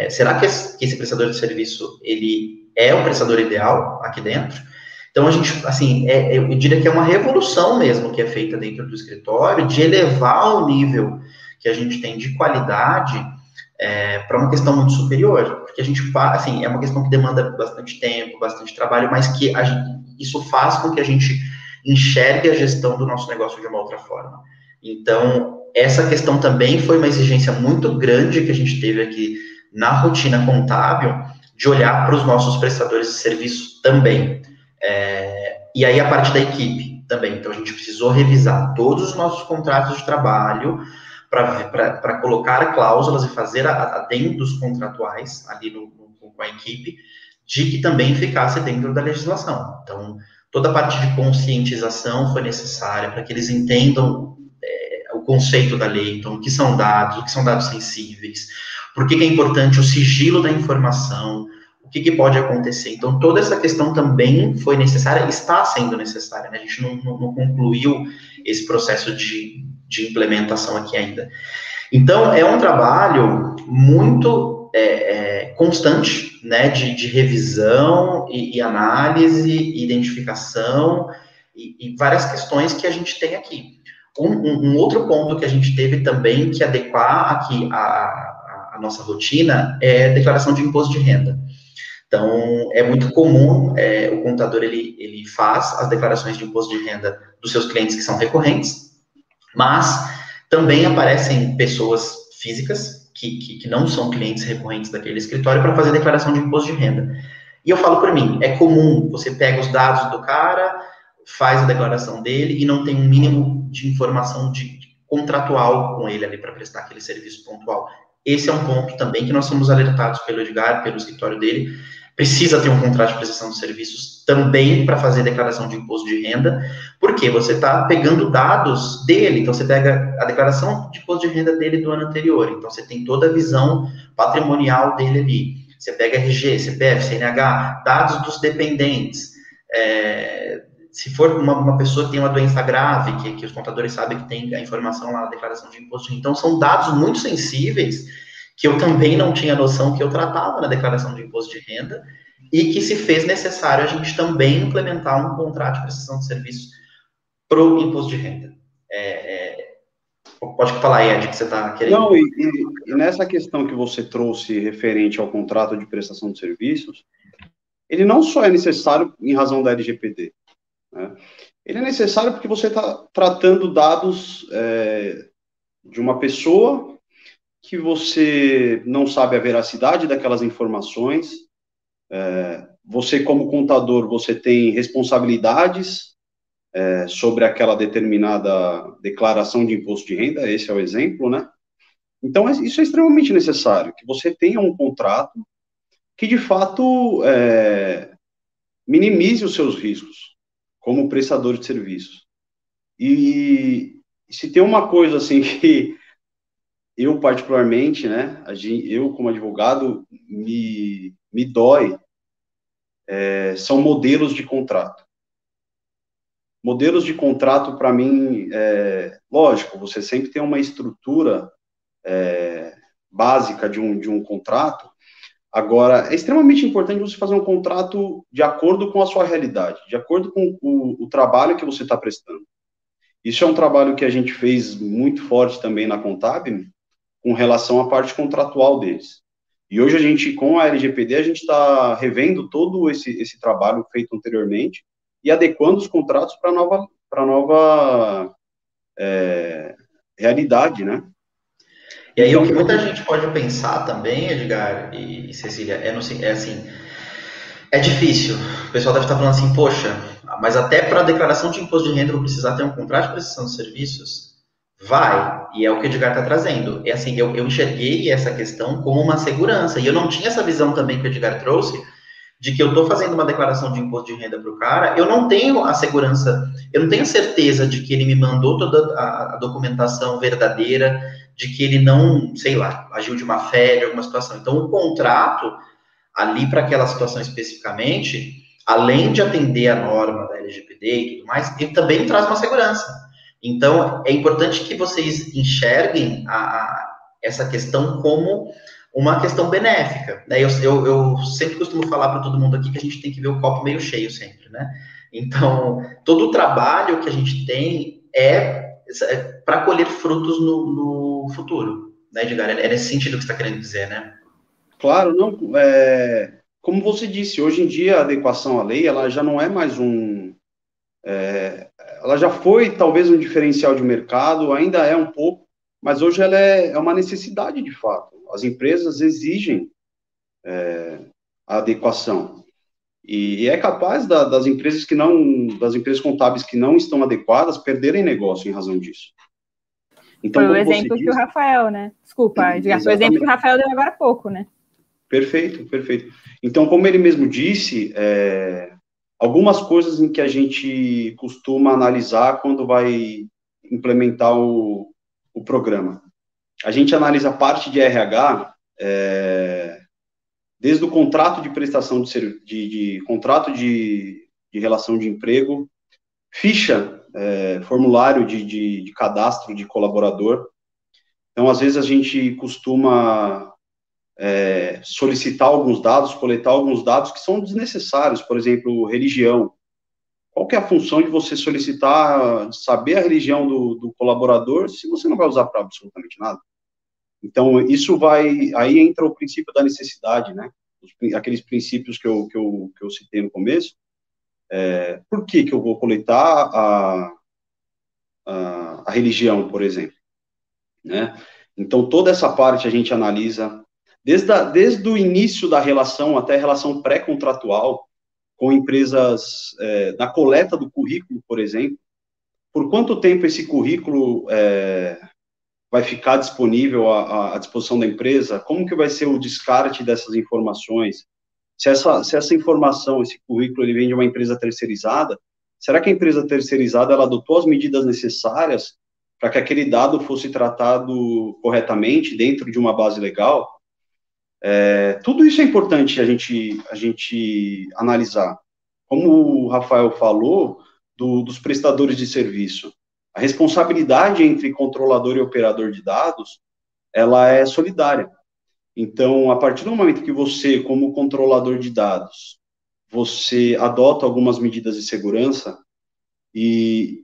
será que esse prestador de serviço, ele é o prestador ideal aqui dentro? Então, a gente, assim, eu diria que é uma revolução mesmo que é feita dentro do escritório, de elevar o nível que a gente tem de qualidade para uma questão muito superior, porque a gente, assim, é uma questão que demanda bastante tempo, bastante trabalho, mas que isso faz com que a gente enxergue a gestão do nosso negócio de uma outra forma. Então, essa questão também foi uma exigência muito grande que a gente teve aqui na rotina contábil, de olhar para os nossos prestadores de serviço também. E aí, a parte da equipe também. Então, a gente precisou revisar todos os nossos contratos de trabalho para colocar cláusulas e fazer adendos contratuais ali com a equipe, de que também ficasse dentro da legislação. Então, toda a parte de conscientização foi necessária para que eles entendam o conceito da lei, então, o que são dados sensíveis, por que é importante o sigilo da informação, o que pode acontecer. Então, toda essa questão também foi necessária, está sendo necessária, né? A gente não concluiu esse processo de implementação aqui ainda. Então, é um trabalho muito constante, né, de revisão e análise, identificação e várias questões que a gente tem aqui. Um outro ponto que a gente teve também que adequar aqui a nossa rotina é a declaração de imposto de renda. Então, é muito comum, o contador, ele faz as declarações de imposto de renda dos seus clientes que são recorrentes, mas também aparecem pessoas físicas que não são clientes recorrentes daquele escritório para fazer declaração de imposto de renda. E eu falo por mim, é comum, você pega os dados do cara, faz a declaração dele e não tem um mínimo de informação contratual com ele ali para prestar aquele serviço pontual. Esse é um ponto também que nós somos alertados pelo Edgar, pelo escritório dele. Precisa ter um contrato de prestação de serviços também para fazer declaração de imposto de renda, porque você está pegando dados dele, então você pega a declaração de imposto de renda dele do ano anterior, então você tem toda a visão patrimonial dele ali. Você pega RG, CPF, CNH, dados dos dependentes. Se for uma pessoa que tem uma doença grave, que os contadores sabem que tem a informação lá na declaração de imposto de renda, então são dados muito sensíveis, que eu também não tinha noção que eu tratava na declaração de imposto de renda, e que se fez necessário a gente também implementar um contrato de prestação de serviços para o imposto de renda. Pode falar aí, Ed, que você está querendo. Não, e nessa questão que você trouxe referente ao contrato de prestação de serviços, ele não só é necessário em razão da LGPD, né? Ele é necessário porque você está tratando dados de uma pessoa que você não sabe a veracidade daquelas informações. Você, como contador, você tem responsabilidades sobre aquela determinada declaração de imposto de renda, esse é o exemplo, né? Então, isso é extremamente necessário, que você tenha um contrato que, de fato, minimize os seus riscos como prestador de serviços. E se tem uma coisa, assim, que eu, particularmente, né, eu, como advogado, me dói, são modelos de contrato. Modelos de contrato, para mim, lógico, você sempre tem uma estrutura básica de um contrato. Agora, é extremamente importante você fazer um contrato de acordo com a sua realidade, de acordo com o trabalho que você está prestando. Isso é um trabalho que a gente fez muito forte também na Contábil, com relação à parte contratual deles. E hoje a gente, com a LGPD, a gente está revendo todo esse trabalho feito anteriormente e adequando os contratos para a nova realidade, né? E aí, o que muita gente pode pensar também, Edgar e Cecília, é assim, é difícil. O pessoal deve estar falando assim, poxa, mas até para a declaração de imposto de renda eu vou precisar ter um contrato de prestação de serviços? Vai, e é o que o Edgar está trazendo. É assim, eu enxerguei essa questão como uma segurança, e eu não tinha essa visão também que o Edgar trouxe, de que eu estou fazendo uma declaração de imposto de renda para o cara, eu não tenho a segurança, eu não tenho certeza de que ele me mandou toda a documentação verdadeira, de que ele não, sei lá, agiu de má fé, de alguma situação. Então, o contrato, ali para aquela situação especificamente, além de atender a norma da LGPD e tudo mais, ele também traz uma segurança. Então, é importante que vocês enxerguem essa questão como uma questão benéfica, né? Eu sempre costumo falar para todo mundo aqui que a gente tem que ver o copo meio cheio sempre, né? Então, todo o trabalho que a gente tem é para colher frutos no futuro, né, Edgar? É nesse sentido que você está querendo dizer, né? Claro, não, como você disse, hoje em dia a adequação à lei, ela já não é mais ela já foi talvez um diferencial de mercado, ainda é um pouco, mas hoje ela é uma necessidade de fato. As empresas exigem a adequação. E é capaz das empresas das empresas contábeis que não estão adequadas perderem negócio em razão disso. Então, foi o exemplo que o Rafael, né? Desculpa, Edgar, foi o exemplo que o Rafael deu agora há pouco, né? Perfeito, perfeito. Então, como ele mesmo disse, algumas coisas em que a gente costuma analisar quando vai implementar o programa. A gente analisa a parte de RH, desde o contrato de prestação de contrato de relação de emprego, ficha, formulário de cadastro de colaborador. Então, às vezes, a gente costuma solicitar alguns dados, coletar alguns dados que são desnecessários, por exemplo, religião. Qual que é a função de você solicitar, saber a religião do colaborador, se você não vai usar para absolutamente nada? Então, aí entra o princípio da necessidade, né? Aqueles princípios que eu citei no começo. Por que eu vou coletar a religião, por exemplo? Né? Então, toda essa parte a gente analisa, desde o início da relação até a relação pré-contratual, com empresas, na coleta do currículo, por exemplo. Por quanto tempo esse currículo vai ficar disponível à disposição da empresa? Como que vai ser o descarte dessas informações? Se essa informação, esse currículo, ele vem de uma empresa terceirizada, será que a empresa terceirizada ela adotou as medidas necessárias para que aquele dado fosse tratado corretamente dentro de uma base legal? Tudo isso é importante a gente analisar. Como o Rafael falou, dos prestadores de serviço, a responsabilidade entre controlador e operador de dados, ela é solidária. Então, a partir do momento que você, como controlador de dados, você adota algumas medidas de segurança e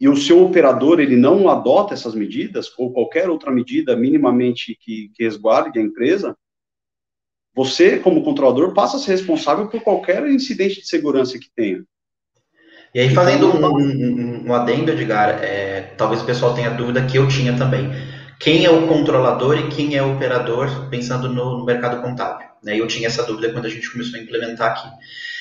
o seu operador, ele não adota essas medidas, ou qualquer outra medida minimamente que resguarde a empresa, você, como controlador, passa a ser responsável por qualquer incidente de segurança que tenha. E aí, fazendo um adendo, Edgar, talvez o pessoal tenha dúvida que eu tinha também. Quem é o controlador e quem é o operador, pensando no mercado contábil? Né? Eu tinha essa dúvida quando a gente começou a implementar aqui.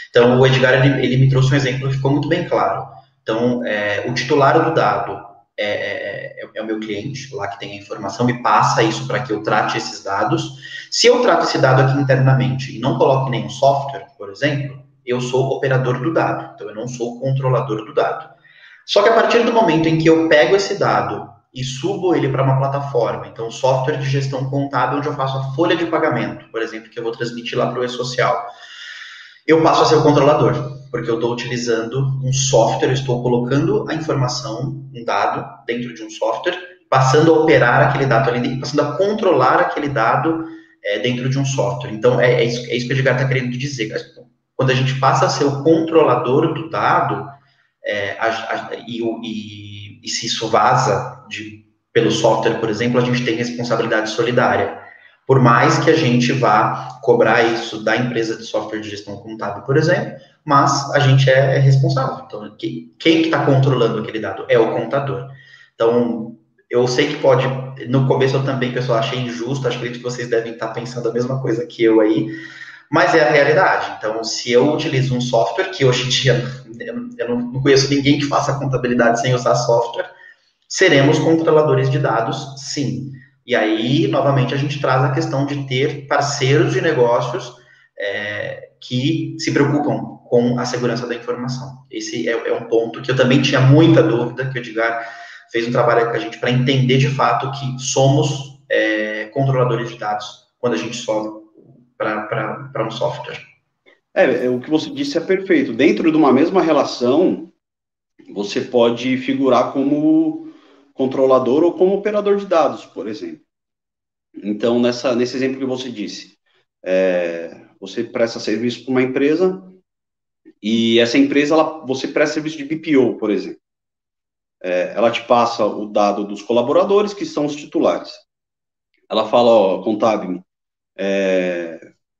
Então, o Edgar, ele me trouxe um exemplo que ficou muito bem claro. Então, o titular do dado é o meu cliente, lá que tem a informação, me passa isso para que eu trate esses dados. Se eu trato esse dado aqui internamente e não coloco nenhum software, por exemplo, eu sou operador do dado, então eu não sou controlador do dado. Só que a partir do momento em que eu pego esse dado e subo ele para uma plataforma, então software de gestão contábil, onde eu faço a folha de pagamento, por exemplo, que eu vou transmitir lá para o e-social, eu passo a ser o controlador, porque eu estou utilizando um software, eu estou colocando a informação, um dado, dentro de um software, passando a operar aquele dado ali, passando a controlar aquele dado dentro de um software. Então, é isso que o Edgar está querendo dizer. Quando a gente passa a ser o controlador do dado, e se isso vaza pelo software, por exemplo, a gente tem responsabilidade solidária. Por mais que a gente vá cobrar isso da empresa de software de gestão contábil, por exemplo, mas a gente é responsável. Então, quem está controlando aquele dado é o contador. Então, eu sei que pode, no começo eu também, pessoal, achei injusto, acho que vocês devem estar pensando a mesma coisa que eu aí, mas é a realidade. Então, se eu utilizo um software, que hoje em dia eu não conheço ninguém que faça contabilidade sem usar software, seremos controladores de dados, sim. E aí, novamente, a gente traz a questão de ter parceiros de negócios que se preocupam com a segurança da informação. Esse é um ponto que eu também tinha muita dúvida, que o Edgar fez um trabalho com a gente para entender de fato que somos controladores de dados quando a gente sobe para um software. O que você disse é perfeito. Dentro de uma mesma relação, você pode figurar como controlador ou como operador de dados, por exemplo. Então, nesse exemplo que você disse, você presta serviço para uma empresa e essa empresa, você presta serviço de BPO, por exemplo. Ela te passa o dado dos colaboradores, que são os titulares. Ela fala, contábil,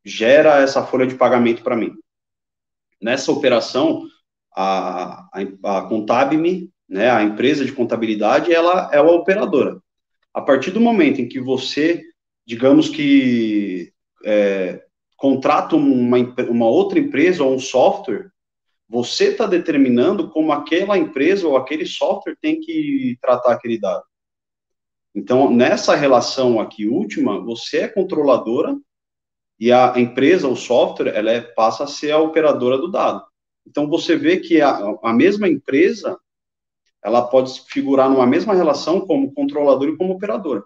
gera essa folha de pagamento para mim. Nessa operação, a Contabme, né, a empresa de contabilidade, ela é a operadora. A partir do momento em que você, digamos que contrata uma outra empresa ou um software, você está determinando como aquela empresa ou aquele software tem que tratar aquele dado. Então, nessa relação aqui última, você é controladora e a empresa, o software, ela passa a ser a operadora do dado. Então, você vê que a mesma empresa, ela pode figurar numa mesma relação como controlador e como operadora.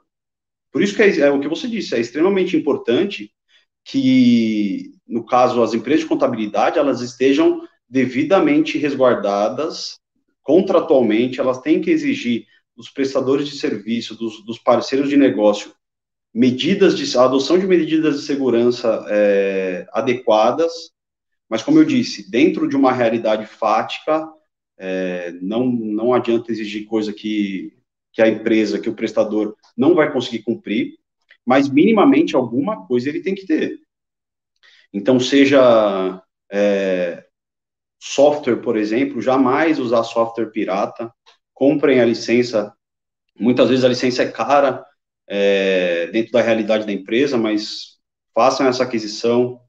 Por isso que é o que você disse, é extremamente importante que, no caso, as empresas de contabilidade, elas estejam devidamente resguardadas, contratualmente, elas têm que exigir dos prestadores de serviço, dos parceiros de negócio, a adoção de medidas de segurança adequadas, mas, como eu disse, dentro de uma realidade fática, não adianta exigir coisa que a empresa, que o prestador não vai conseguir cumprir, mas minimamente alguma coisa ele tem que ter. Então, seja software, por exemplo, jamais usar software pirata, comprem a licença, muitas vezes a licença é cara, dentro da realidade da empresa, mas façam essa aquisição.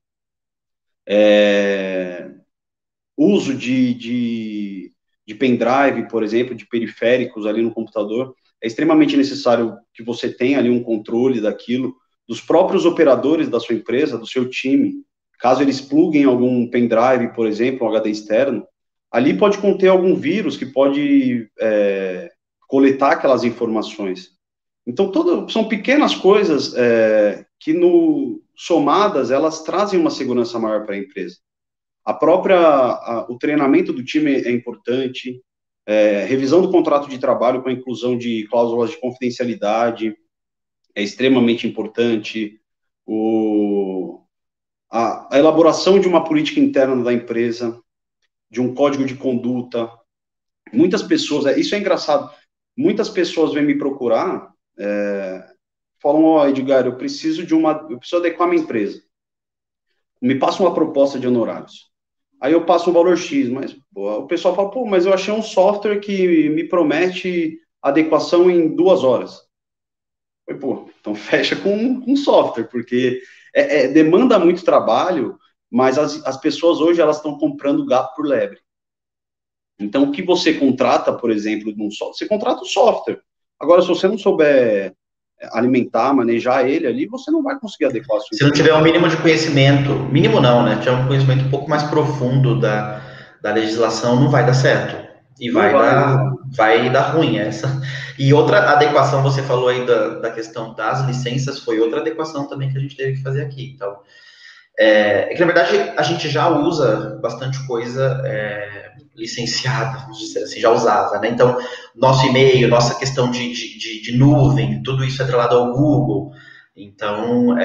Uso de pendrive, por exemplo, de periféricos ali no computador, é extremamente necessário que você tenha ali um controle daquilo, dos próprios operadores da sua empresa, do seu time. Caso eles pluguem algum pendrive, por exemplo, um HD externo, ali pode conter algum vírus que pode coletar aquelas informações. Então, são pequenas coisas que, somadas, elas trazem uma segurança maior para a empresa. O treinamento do time é importante, revisão do contrato de trabalho com a inclusão de cláusulas de confidencialidade é extremamente importante, a elaboração de uma política interna da empresa, de um código de conduta. Muitas pessoas, isso é engraçado, muitas pessoas vêm me procurar, falam, Edgar, eu preciso adequar minha empresa. Me passa uma proposta de honorários. Aí eu passo um valor X, mas o pessoal fala, mas eu achei um software que me promete adequação em 2 horas. Então fecha com um software, porque demanda muito trabalho, mas as pessoas hoje, elas estão comprando gato por lebre. Então, o que você contrata, por exemplo, num software, você contrata o software. Agora, se você não souber alimentar, manejar ele ali, você não vai conseguir adequar a sua Se não tiver um mínimo de conhecimento, mínimo não, né? Tiver um conhecimento um pouco mais profundo da legislação, não vai dar certo. E vai dar ruim essa. E outra adequação, você falou aí da questão das licenças, foi outra adequação também que a gente teve que fazer aqui. Então, que na verdade a gente já usa bastante coisa licenciada, vamos dizer assim, já usava, né? Então, nosso e-mail, nossa questão de nuvem, tudo isso é atrelado ao Google. Então,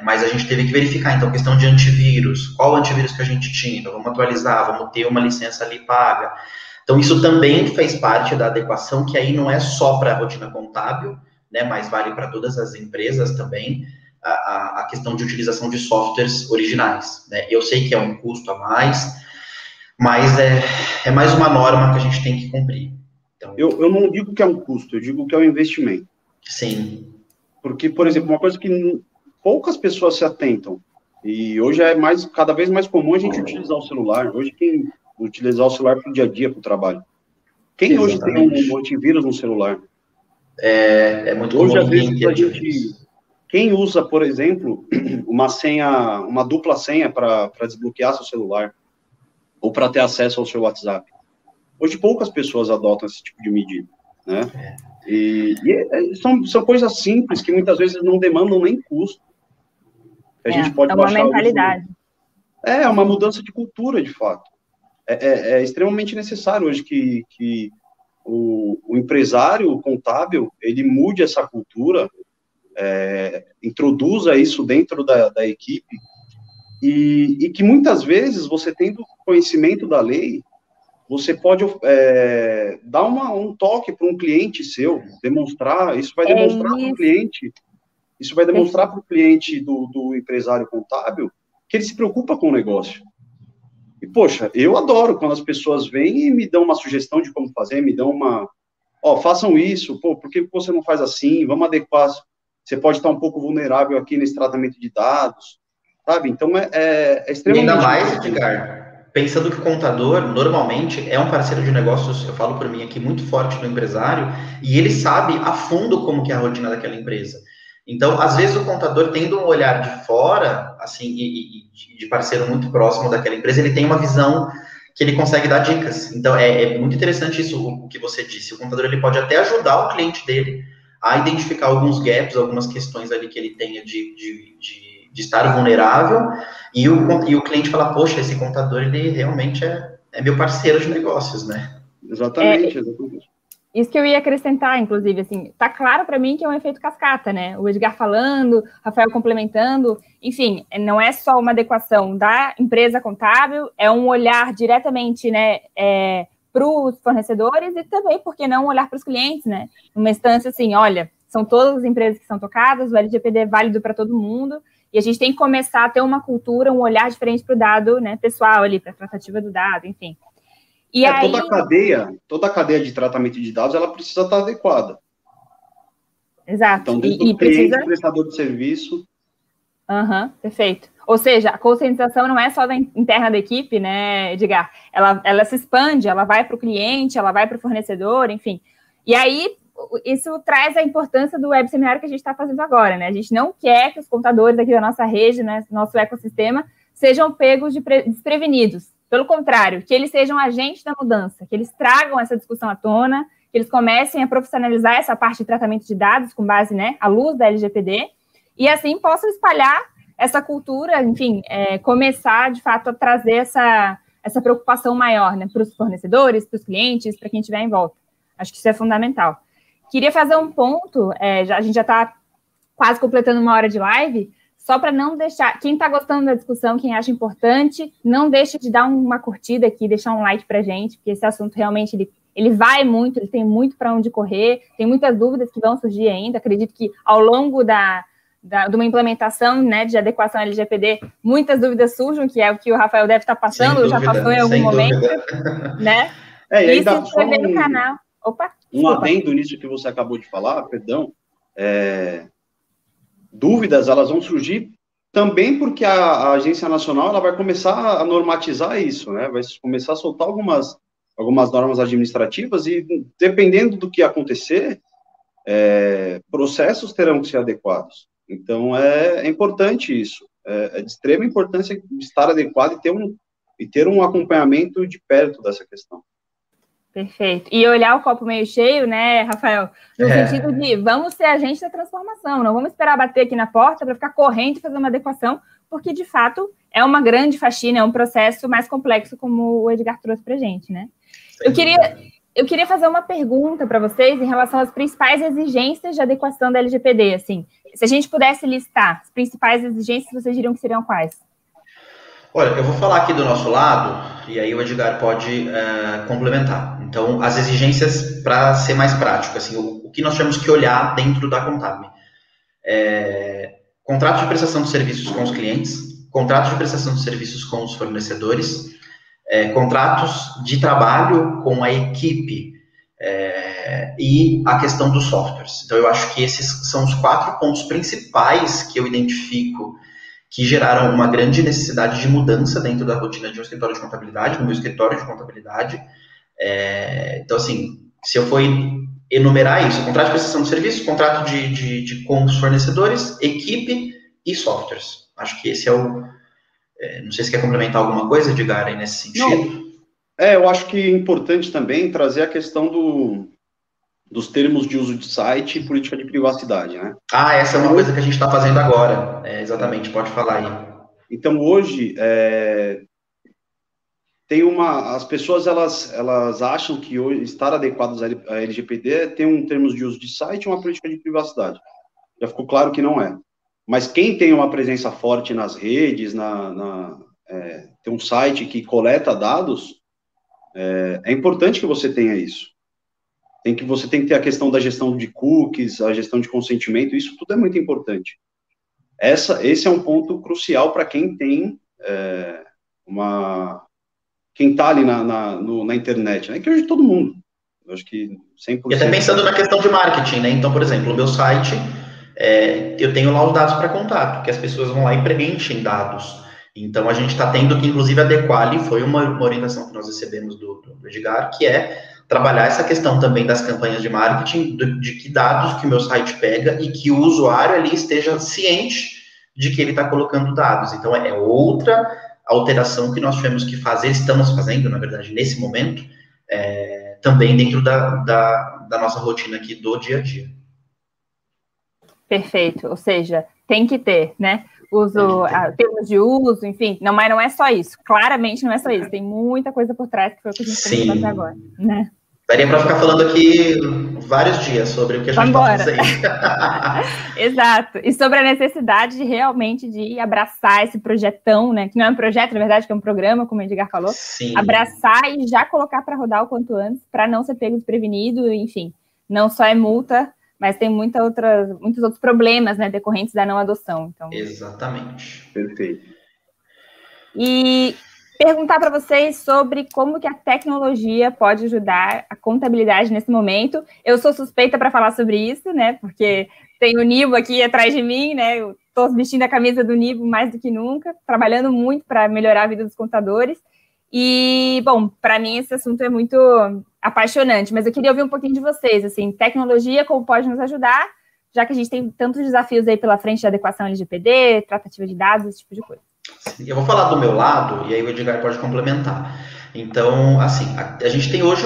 mas a gente teve que verificar, então, questão de antivírus, qual antivírus que a gente tinha, então, vamos atualizar, vamos ter uma licença ali paga. Então, isso também fez parte da adequação, que aí não é só para a rotina contábil, né, mas vale para todas as empresas também, a questão de utilização de softwares originais, né? Eu sei que é um custo a mais, mas é mais uma norma que a gente tem que cumprir. Então, eu não digo que é um custo, eu digo que é um investimento. Sim. Porque, por exemplo, uma coisa que poucas pessoas se atentam, E hoje é cada vez mais comum a gente utilizar o celular. Hoje quem utilizar o celular para o dia a dia, para o trabalho. Quem hoje tem um antivírus no celular? É muito comum. Hoje, às vezes, quem usa, por exemplo, uma dupla senha para desbloquear seu celular ou para ter acesso ao seu WhatsApp? Hoje poucas pessoas adotam esse tipo de medida, né? São coisas simples que muitas vezes não demandam nem custo. A gente pode uma mentalidade. É uma mudança de cultura, de fato. É extremamente necessário hoje que o empresário, o contábil, ele mude essa cultura, introduza isso dentro da equipe, e que muitas vezes, você tendo conhecimento da lei, você pode dar um toque para um cliente seu, demonstrar, isso vai demonstrar para o cliente, do empresário contábil, que ele se preocupa com o negócio. E, poxa, eu adoro quando as pessoas vêm e me dão uma sugestão de como fazer, me dão façam isso, por que você não faz assim, vamos adequar, você pode estar um pouco vulnerável aqui nesse tratamento de dados, sabe? Então, extremamente... E ainda mais, Edgar, pensando que o contador, normalmente, é um parceiro de negócios, eu falo por mim aqui, muito forte do empresário, e ele sabe a fundo como que é a rotina daquela empresa. Então, às vezes, o contador, tendo um olhar de fora, assim, e de parceiro muito próximo daquela empresa, ele tem uma visão que ele consegue dar dicas. Então, é muito interessante isso, o que você disse. O contador, ele pode até ajudar o cliente dele a identificar alguns gaps, algumas questões ali que ele tenha de estar vulnerável, e o cliente fala, poxa, esse contador, ele realmente é meu parceiro de negócios, né? Exatamente. Isso que eu ia acrescentar, inclusive, assim, tá claro para mim que é um efeito cascata, né? O Edgar falando, Rafael complementando, enfim, não é só uma adequação da empresa contábil, é um olhar diretamente, né, para os fornecedores e também, por que não, olhar para os clientes, né? Uma instância assim, olha, são todas as empresas que são tocadas, o LGPD é válido para todo mundo, e a gente tem que começar a ter uma cultura, um olhar diferente para o dado, né, pessoal ali, para a tratativa do dado, enfim. E aí... toda a cadeia de tratamento de dados, ela precisa estar adequada. Exato. Então, desde o cliente, prestador de serviço... Perfeito. Ou seja, a conscientização não é só interna da equipe, né, Edgar? Ela se expande, ela vai para o cliente, ela vai para o fornecedor, enfim. E aí, isso traz a importância do web seminário que a gente está fazendo agora, né? A gente não quer que os contadores aqui da nossa rede, né, nosso ecossistema, sejam pegos desprevenidos. Pelo contrário, que eles sejam agentes da mudança, que eles tragam essa discussão à tona, que eles comecem a profissionalizar essa parte de tratamento de dados com base, né, à luz da LGPD, e assim possam espalhar essa cultura, enfim, começar, de fato, a trazer essa preocupação maior, né, para os fornecedores, para os clientes, para quem estiver em volta. Acho que isso é fundamental. Queria fazer um ponto, a gente já está quase completando uma hora de live, só para não deixar, quem está gostando da discussão, quem acha importante, não deixe de dar uma curtida aqui, deixar um like para a gente, porque esse assunto realmente, ele vai muito, ele tem muito para onde correr, tem muitas dúvidas que vão surgir ainda, acredito que ao longo de uma implementação, né, de adequação LGPD, muitas dúvidas surjam, que é o que o Rafael deve estar passando, já passou em algum momento, né? E ainda se inscrever no canal. Opa, adendo nisso que você acabou de falar, perdão, dúvidas, elas vão surgir também porque a Agência Nacional ela vai começar a normatizar isso, né? Vai começar a soltar algumas normas administrativas e, dependendo do que acontecer, processos terão que ser adequados. Então, é importante isso. É de extrema importância estar adequado e ter um acompanhamento de perto dessa questão. Perfeito. E olhar o copo meio cheio, né, Rafael? No sentido de, vamos ser agentes da transformação, não vamos esperar bater aqui na porta para ficar correndo e fazer uma adequação, porque, de fato, é uma grande faxina, é um processo mais complexo, como o Edgar trouxe para a gente, né? Eu queria fazer uma pergunta para vocês em relação às principais exigências de adequação da LGPD, assim. Se a gente pudesse listar as principais exigências, vocês diriam que seriam quais? Olha, eu vou falar aqui do nosso lado, e aí o Edgar pode complementar. Então, as exigências, para ser mais prático, assim, o que nós temos que olhar dentro da Contábil. Contrato de prestação de serviços com os clientes, contrato de prestação de serviços com os fornecedores, contratos de trabalho com a equipe e a questão dos softwares. Então, eu acho que esses são os 4 pontos principais que eu identifico que geraram uma grande necessidade de mudança dentro da rotina de um escritório de contabilidade, no meu escritório de contabilidade. Então, assim, se eu for enumerar isso, contrato de prestação de serviços, contrato com os fornecedores, equipe e softwares. Acho que esse é o... não sei se quer complementar alguma coisa, Edgar, aí nesse sentido. Eu acho que é importante também trazer a questão dos termos de uso de site e política de privacidade, né? Essa é uma coisa que a gente está fazendo agora. Exatamente, pode falar aí. Então, hoje, as pessoas, elas acham que hoje estar adequadas à LGPD é ter um termos de uso de site e uma política de privacidade. Já ficou claro que não é. Mas quem tem uma presença forte nas redes, tem um site que coleta dados, é importante que você tenha isso. Você tem que ter a questão da gestão de cookies, a gestão de consentimento, isso tudo é muito importante. Esse é um ponto crucial para quem tem quem está ali na internet, né? Que hoje todo mundo, eu acho que 100%. E até pensando na questão de marketing, né? Então, por exemplo, o meu site, eu tenho lá os dados para contato, que as pessoas vão lá e preenchem dados. Então, a gente está tendo que, inclusive, adequar ali, foi uma orientação que nós recebemos do Edgar, que é trabalhar essa questão também das campanhas de marketing, de que dados que o meu site pega e que o usuário ali esteja ciente de que ele está colocando dados. Então, é outra alteração que nós tivemos que fazer, estamos fazendo, na verdade, nesse momento, também dentro da nossa rotina aqui do dia a dia. Perfeito, ou seja, tem que ter, né? Termos de uso, enfim, mas não é só isso, claramente não é só isso, tem muita coisa por trás que foi o que a gente comentou até agora, né? Daria para ficar falando aqui vários dias sobre o que a gente está fazendo. Exato, e sobre a necessidade de realmente de abraçar esse projetão, né, que não é um projeto, na verdade, que é um programa, como o Edgar falou. Sim. Abraçar e já colocar para rodar o quanto antes, para não ser pego desprevenido, enfim, não só é multa, mas tem muitos outros problemas, né, decorrentes da não adoção. Então... Exatamente. Perfeito. E perguntar para vocês sobre como que a tecnologia pode ajudar a contabilidade nesse momento. Eu sou suspeita para falar sobre isso, né, porque tem o Nibo aqui atrás de mim, né, eu estou vestindo a camisa do Nibo mais do que nunca, trabalhando muito para melhorar a vida dos contadores. E, bom, para mim esse assunto é muito apaixonante, mas eu queria ouvir um pouquinho de vocês, assim, tecnologia, como pode nos ajudar, já que a gente tem tantos desafios aí pela frente de adequação LGPD, tratativa de dados, esse tipo de coisa. Eu vou falar do meu lado, e aí o Edgar pode complementar. Então, assim, a gente tem hoje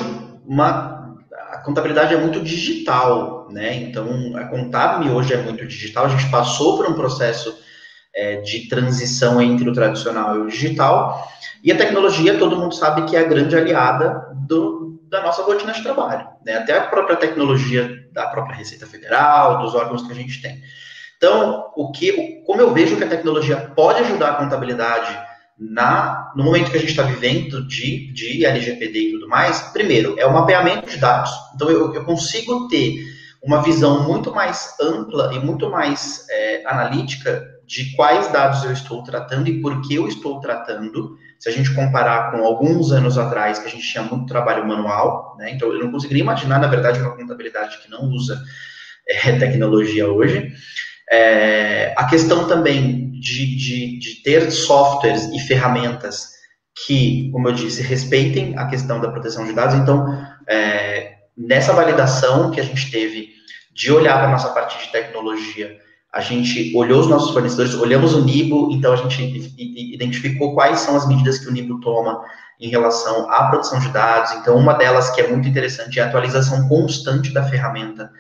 a contabilidade é muito digital, né? Então, a Contab hoje é muito digital, a gente passou por um processo de transição entre o tradicional e o digital, e a tecnologia, todo mundo sabe que é a grande aliada da nossa rotina de trabalho, né? Até a própria tecnologia da própria Receita Federal, dos órgãos que a gente tem. Então, como eu vejo que a tecnologia pode ajudar a contabilidade no momento que a gente está vivendo de LGPD e tudo mais, primeiro, é o mapeamento de dados. Então, eu consigo ter uma visão muito mais ampla e muito mais analítica de quais dados eu estou tratando e por que eu estou tratando, se a gente comparar com alguns anos atrás, que a gente tinha muito trabalho manual, né? Então, eu não conseguiria imaginar, na verdade, uma contabilidade que não usa tecnologia hoje. A questão também de ter softwares e ferramentas que, como eu disse, respeitem a questão da proteção de dados. Então, nessa validação que a gente teve de olhar para a nossa parte de tecnologia, a gente olhou os nossos fornecedores, olhamos o Nibo, então a gente identificou quais são as medidas que o Nibo toma em relação à proteção de dados. Então, uma delas que é muito interessante é a atualização constante da ferramenta,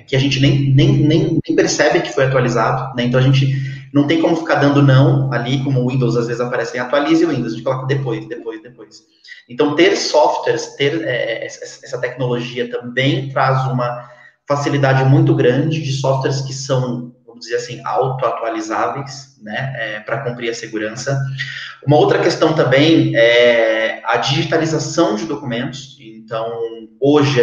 que a gente nem percebe que foi atualizado, né? Então a gente não tem como ficar dando não ali, como o Windows às vezes aparece em atualize o Windows, a gente coloca depois. Então ter softwares, ter essa tecnologia também traz uma facilidade muito grande de softwares que são, vamos dizer assim, auto-atualizáveis, né, para cumprir a segurança. Uma outra questão também é a digitalização de documentos. Então hoje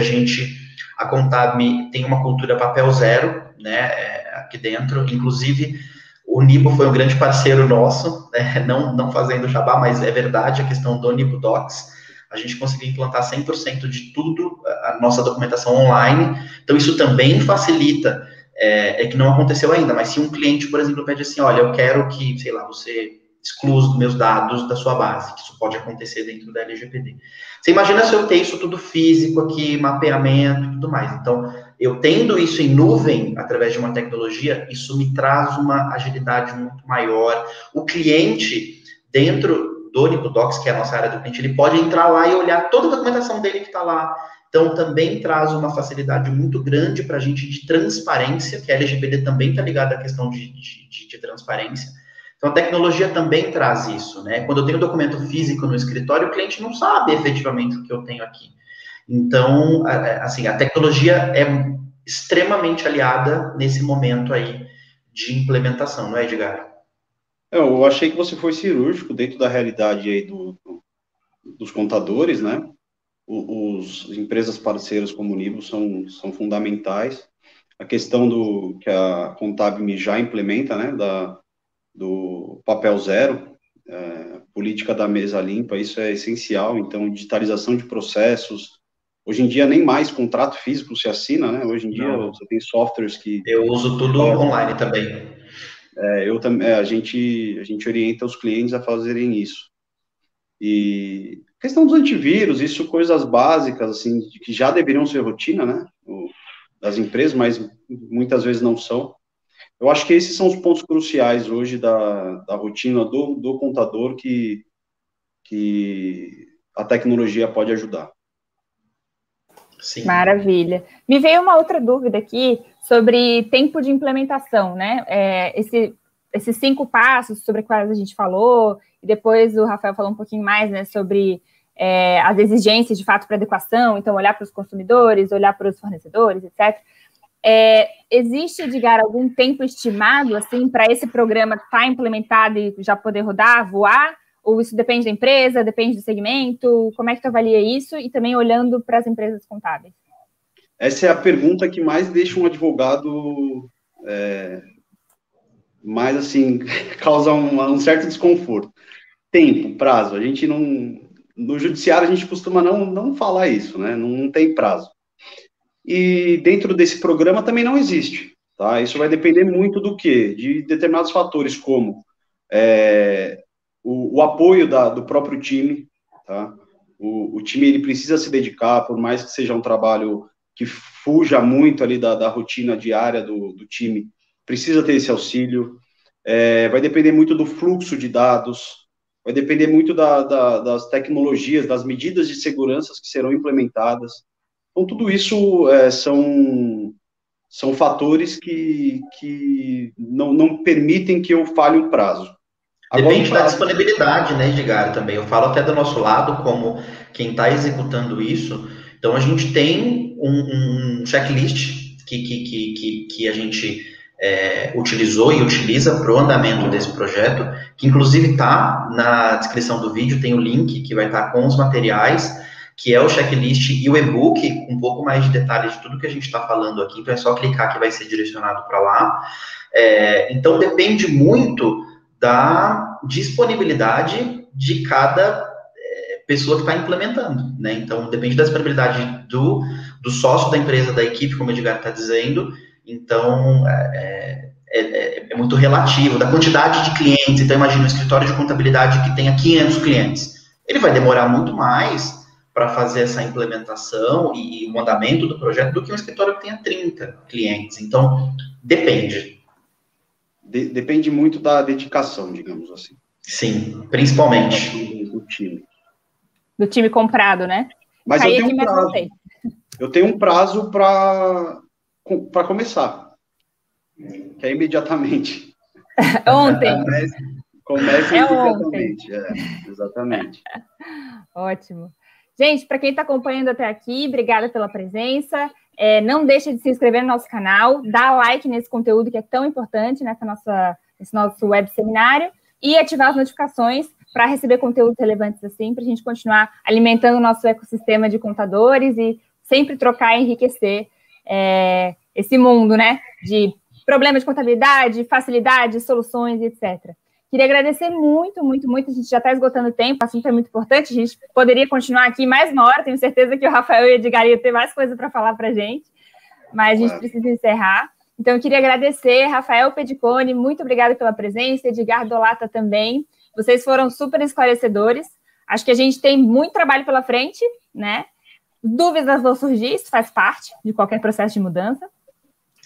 a Contab tem uma cultura papel zero, né, aqui dentro. Inclusive, o Nibo foi um grande parceiro nosso, né, não fazendo jabá, mas é verdade, a questão do Nibo Docs. A gente conseguiu implantar 100% de tudo, a nossa documentação online. Então, isso também facilita é que não aconteceu ainda, mas se um cliente, por exemplo, pede assim, olha, eu quero que, sei lá, você exclua os meus dados da sua base, que isso pode acontecer dentro da LGPD. Você imagina se eu ter isso tudo físico aqui, mapeamento e tudo mais. Então, eu tendo isso em nuvem, através de uma tecnologia, isso me traz uma agilidade muito maior. O cliente, dentro do Nicodocs, que é a nossa área do cliente, ele pode entrar lá e olhar toda a documentação dele que está lá. Então, também traz uma facilidade muito grande para a gente de transparência, que a LGPD também está ligada à questão de transparência. Então, a tecnologia também traz isso, né? Quando eu tenho documento físico no escritório, o cliente não sabe efetivamente o que eu tenho aqui. Então, assim, a tecnologia é extremamente aliada nesse momento aí de implementação, não é, Edgar? Eu achei que você foi cirúrgico dentro da realidade aí dos contadores, né? As empresas parceiras como o Nibo são fundamentais. A questão que a Contab já implementa, né? Do papel zero, política da mesa limpa, isso é essencial. Então, digitalização de processos. Hoje em dia, nem mais contrato físico se assina, né? Hoje em dia, você tem softwares que... Eu uso tudo online também. A gente orienta os clientes a fazerem isso. E questão dos antivírus, isso coisas básicas, assim, que já deveriam ser rotina, né? Das empresas, mas muitas vezes não são. Eu acho que esses são os pontos cruciais hoje da rotina do contador que a tecnologia pode ajudar. Sim. Maravilha. Me veio uma outra dúvida aqui sobre tempo de implementação, né? Esses 5 passos sobre os quais a gente falou, e depois o Rafael falou um pouquinho mais, né, sobre as exigências de fato para adequação, então olhar para os consumidores, olhar para os fornecedores, etc. Existe, Edgar, algum tempo estimado, assim, para esse programa estar implementado e já poder rodar, voar? Ou isso depende da empresa, depende do segmento? Como é que tu avalia isso? E também olhando para as empresas contábeis. Essa é a pergunta que mais deixa um advogado mais, assim, causa um certo desconforto. Tempo, prazo. A gente não... No judiciário, a gente costuma não falar isso, né? Não tem prazo. E dentro desse programa também não existe, tá? Isso vai depender muito do quê? De determinados fatores, como o apoio do próprio time, tá? O time, ele precisa se dedicar, por mais que seja um trabalho que fuja muito ali da rotina diária do time, precisa ter esse auxílio. Vai depender muito do fluxo de dados, vai depender muito das tecnologias, das medidas de segurança que serão implementadas. Então, tudo isso são fatores que não permitem que eu fale um prazo. Depende da disponibilidade, né, Edgar, também. Eu falo até do nosso lado, como quem está executando isso. Então, a gente tem um checklist que a gente utilizou e utiliza para o andamento desse projeto, que inclusive está na descrição do vídeo, tem o link que vai estar com os materiais, que é o checklist e o e-book, com um pouco mais de detalhes de tudo que a gente está falando aqui, então é só clicar que vai ser direcionado para lá. Então, depende muito da disponibilidade de cada pessoa que está implementando, né? Então, depende da disponibilidade do sócio da empresa, da equipe, como o Edgar está dizendo. Então, é muito relativo, da quantidade de clientes. Então, imagina um escritório de contabilidade que tenha 500 clientes. Ele vai demorar muito mais para fazer essa implementação e o andamento do projeto do que um escritório que tenha 30 clientes. Então, depende. Depende muito da dedicação, digamos assim. Sim, principalmente. Do time. Do time comprado, né? Mas eu tenho um prazo. Eu tenho um prazo para começar. Que é imediatamente. Ontem. Comece imediatamente. Exatamente. Ótimo. Gente, para quem está acompanhando até aqui, obrigada pela presença. Não deixe de se inscrever no nosso canal, dá like nesse conteúdo que é tão importante nesse nosso web seminário e ativar as notificações para receber conteúdos relevantes assim, para a gente continuar alimentando o nosso ecossistema de contadores e sempre trocar e enriquecer esse mundo, né, de problemas de contabilidade, facilidade, soluções, etc. Queria agradecer muito, muito, muito. A gente já está esgotando o tempo, o assunto é muito importante. A gente poderia continuar aqui mais uma hora. Tenho certeza que o Rafael e o Edgar iam ter mais coisa para falar para a gente, mas a gente precisa encerrar. Então, eu queria agradecer, Rafael Pedicone, muito obrigada pela presença, Edgar Dolata também. Vocês foram super esclarecedores. Acho que a gente tem muito trabalho pela frente, né? Dúvidas vão surgir, isso faz parte de qualquer processo de mudança.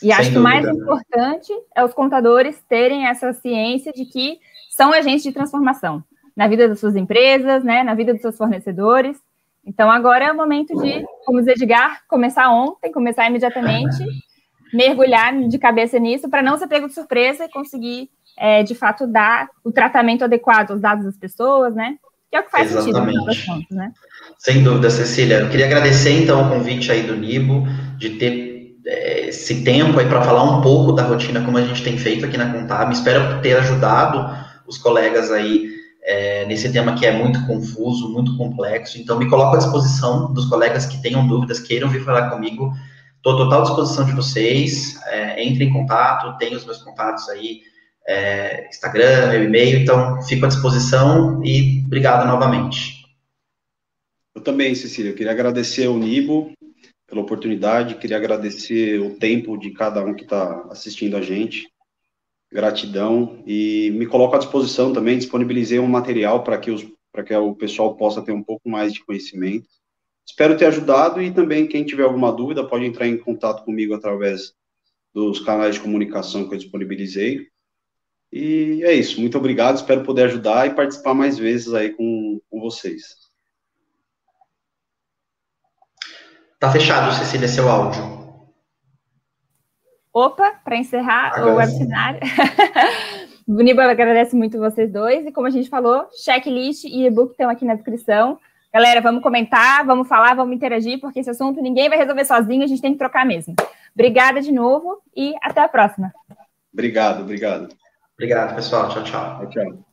E acho que o mais importante é os contadores terem essa ciência de que são agentes de transformação na vida das suas empresas, né, na vida dos seus fornecedores. Então, agora é o momento de, como diz Edgar, começar ontem, começar imediatamente, mergulhar de cabeça nisso para não ser pego de surpresa e conseguir, de fato, dar o tratamento adequado aos dados das pessoas, né? Que é o que faz sentido, no final das contas, né? Sem dúvida, Cecília. Eu queria agradecer, então, o convite aí do Nibo, de ter esse tempo aí para falar um pouco da rotina, como a gente tem feito aqui na Contábil. Espero ter ajudado os colegas aí nesse tema que é muito confuso, muito complexo. Então, me coloco à disposição dos colegas que tenham dúvidas, queiram vir falar comigo. Estou à total disposição de vocês. Entre em contato, tem os meus contatos aí, Instagram, meu e-mail. Então, fico à disposição e obrigado novamente. Eu também, Cecília. Eu queria agradecer ao Nibo pela oportunidade, queria agradecer o tempo de cada um que está assistindo a gente, gratidão, e me coloco à disposição também, disponibilizei um material para que o pessoal possa ter um pouco mais de conhecimento. Espero ter ajudado, e também quem tiver alguma dúvida pode entrar em contato comigo através dos canais de comunicação que eu disponibilizei. E é isso, muito obrigado, espero poder ajudar e participar mais vezes aí com vocês. Tá fechado, Cecília, seu áudio. Opa, para encerrar o webinário. O Nibo agradece muito vocês dois. E como a gente falou, checklist e e-book estão aqui na descrição. Galera, vamos comentar, vamos falar, vamos interagir, porque esse assunto ninguém vai resolver sozinho, a gente tem que trocar mesmo. Obrigada de novo e até a próxima. Obrigado. Obrigado, pessoal. Tchau, tchau. Tchau.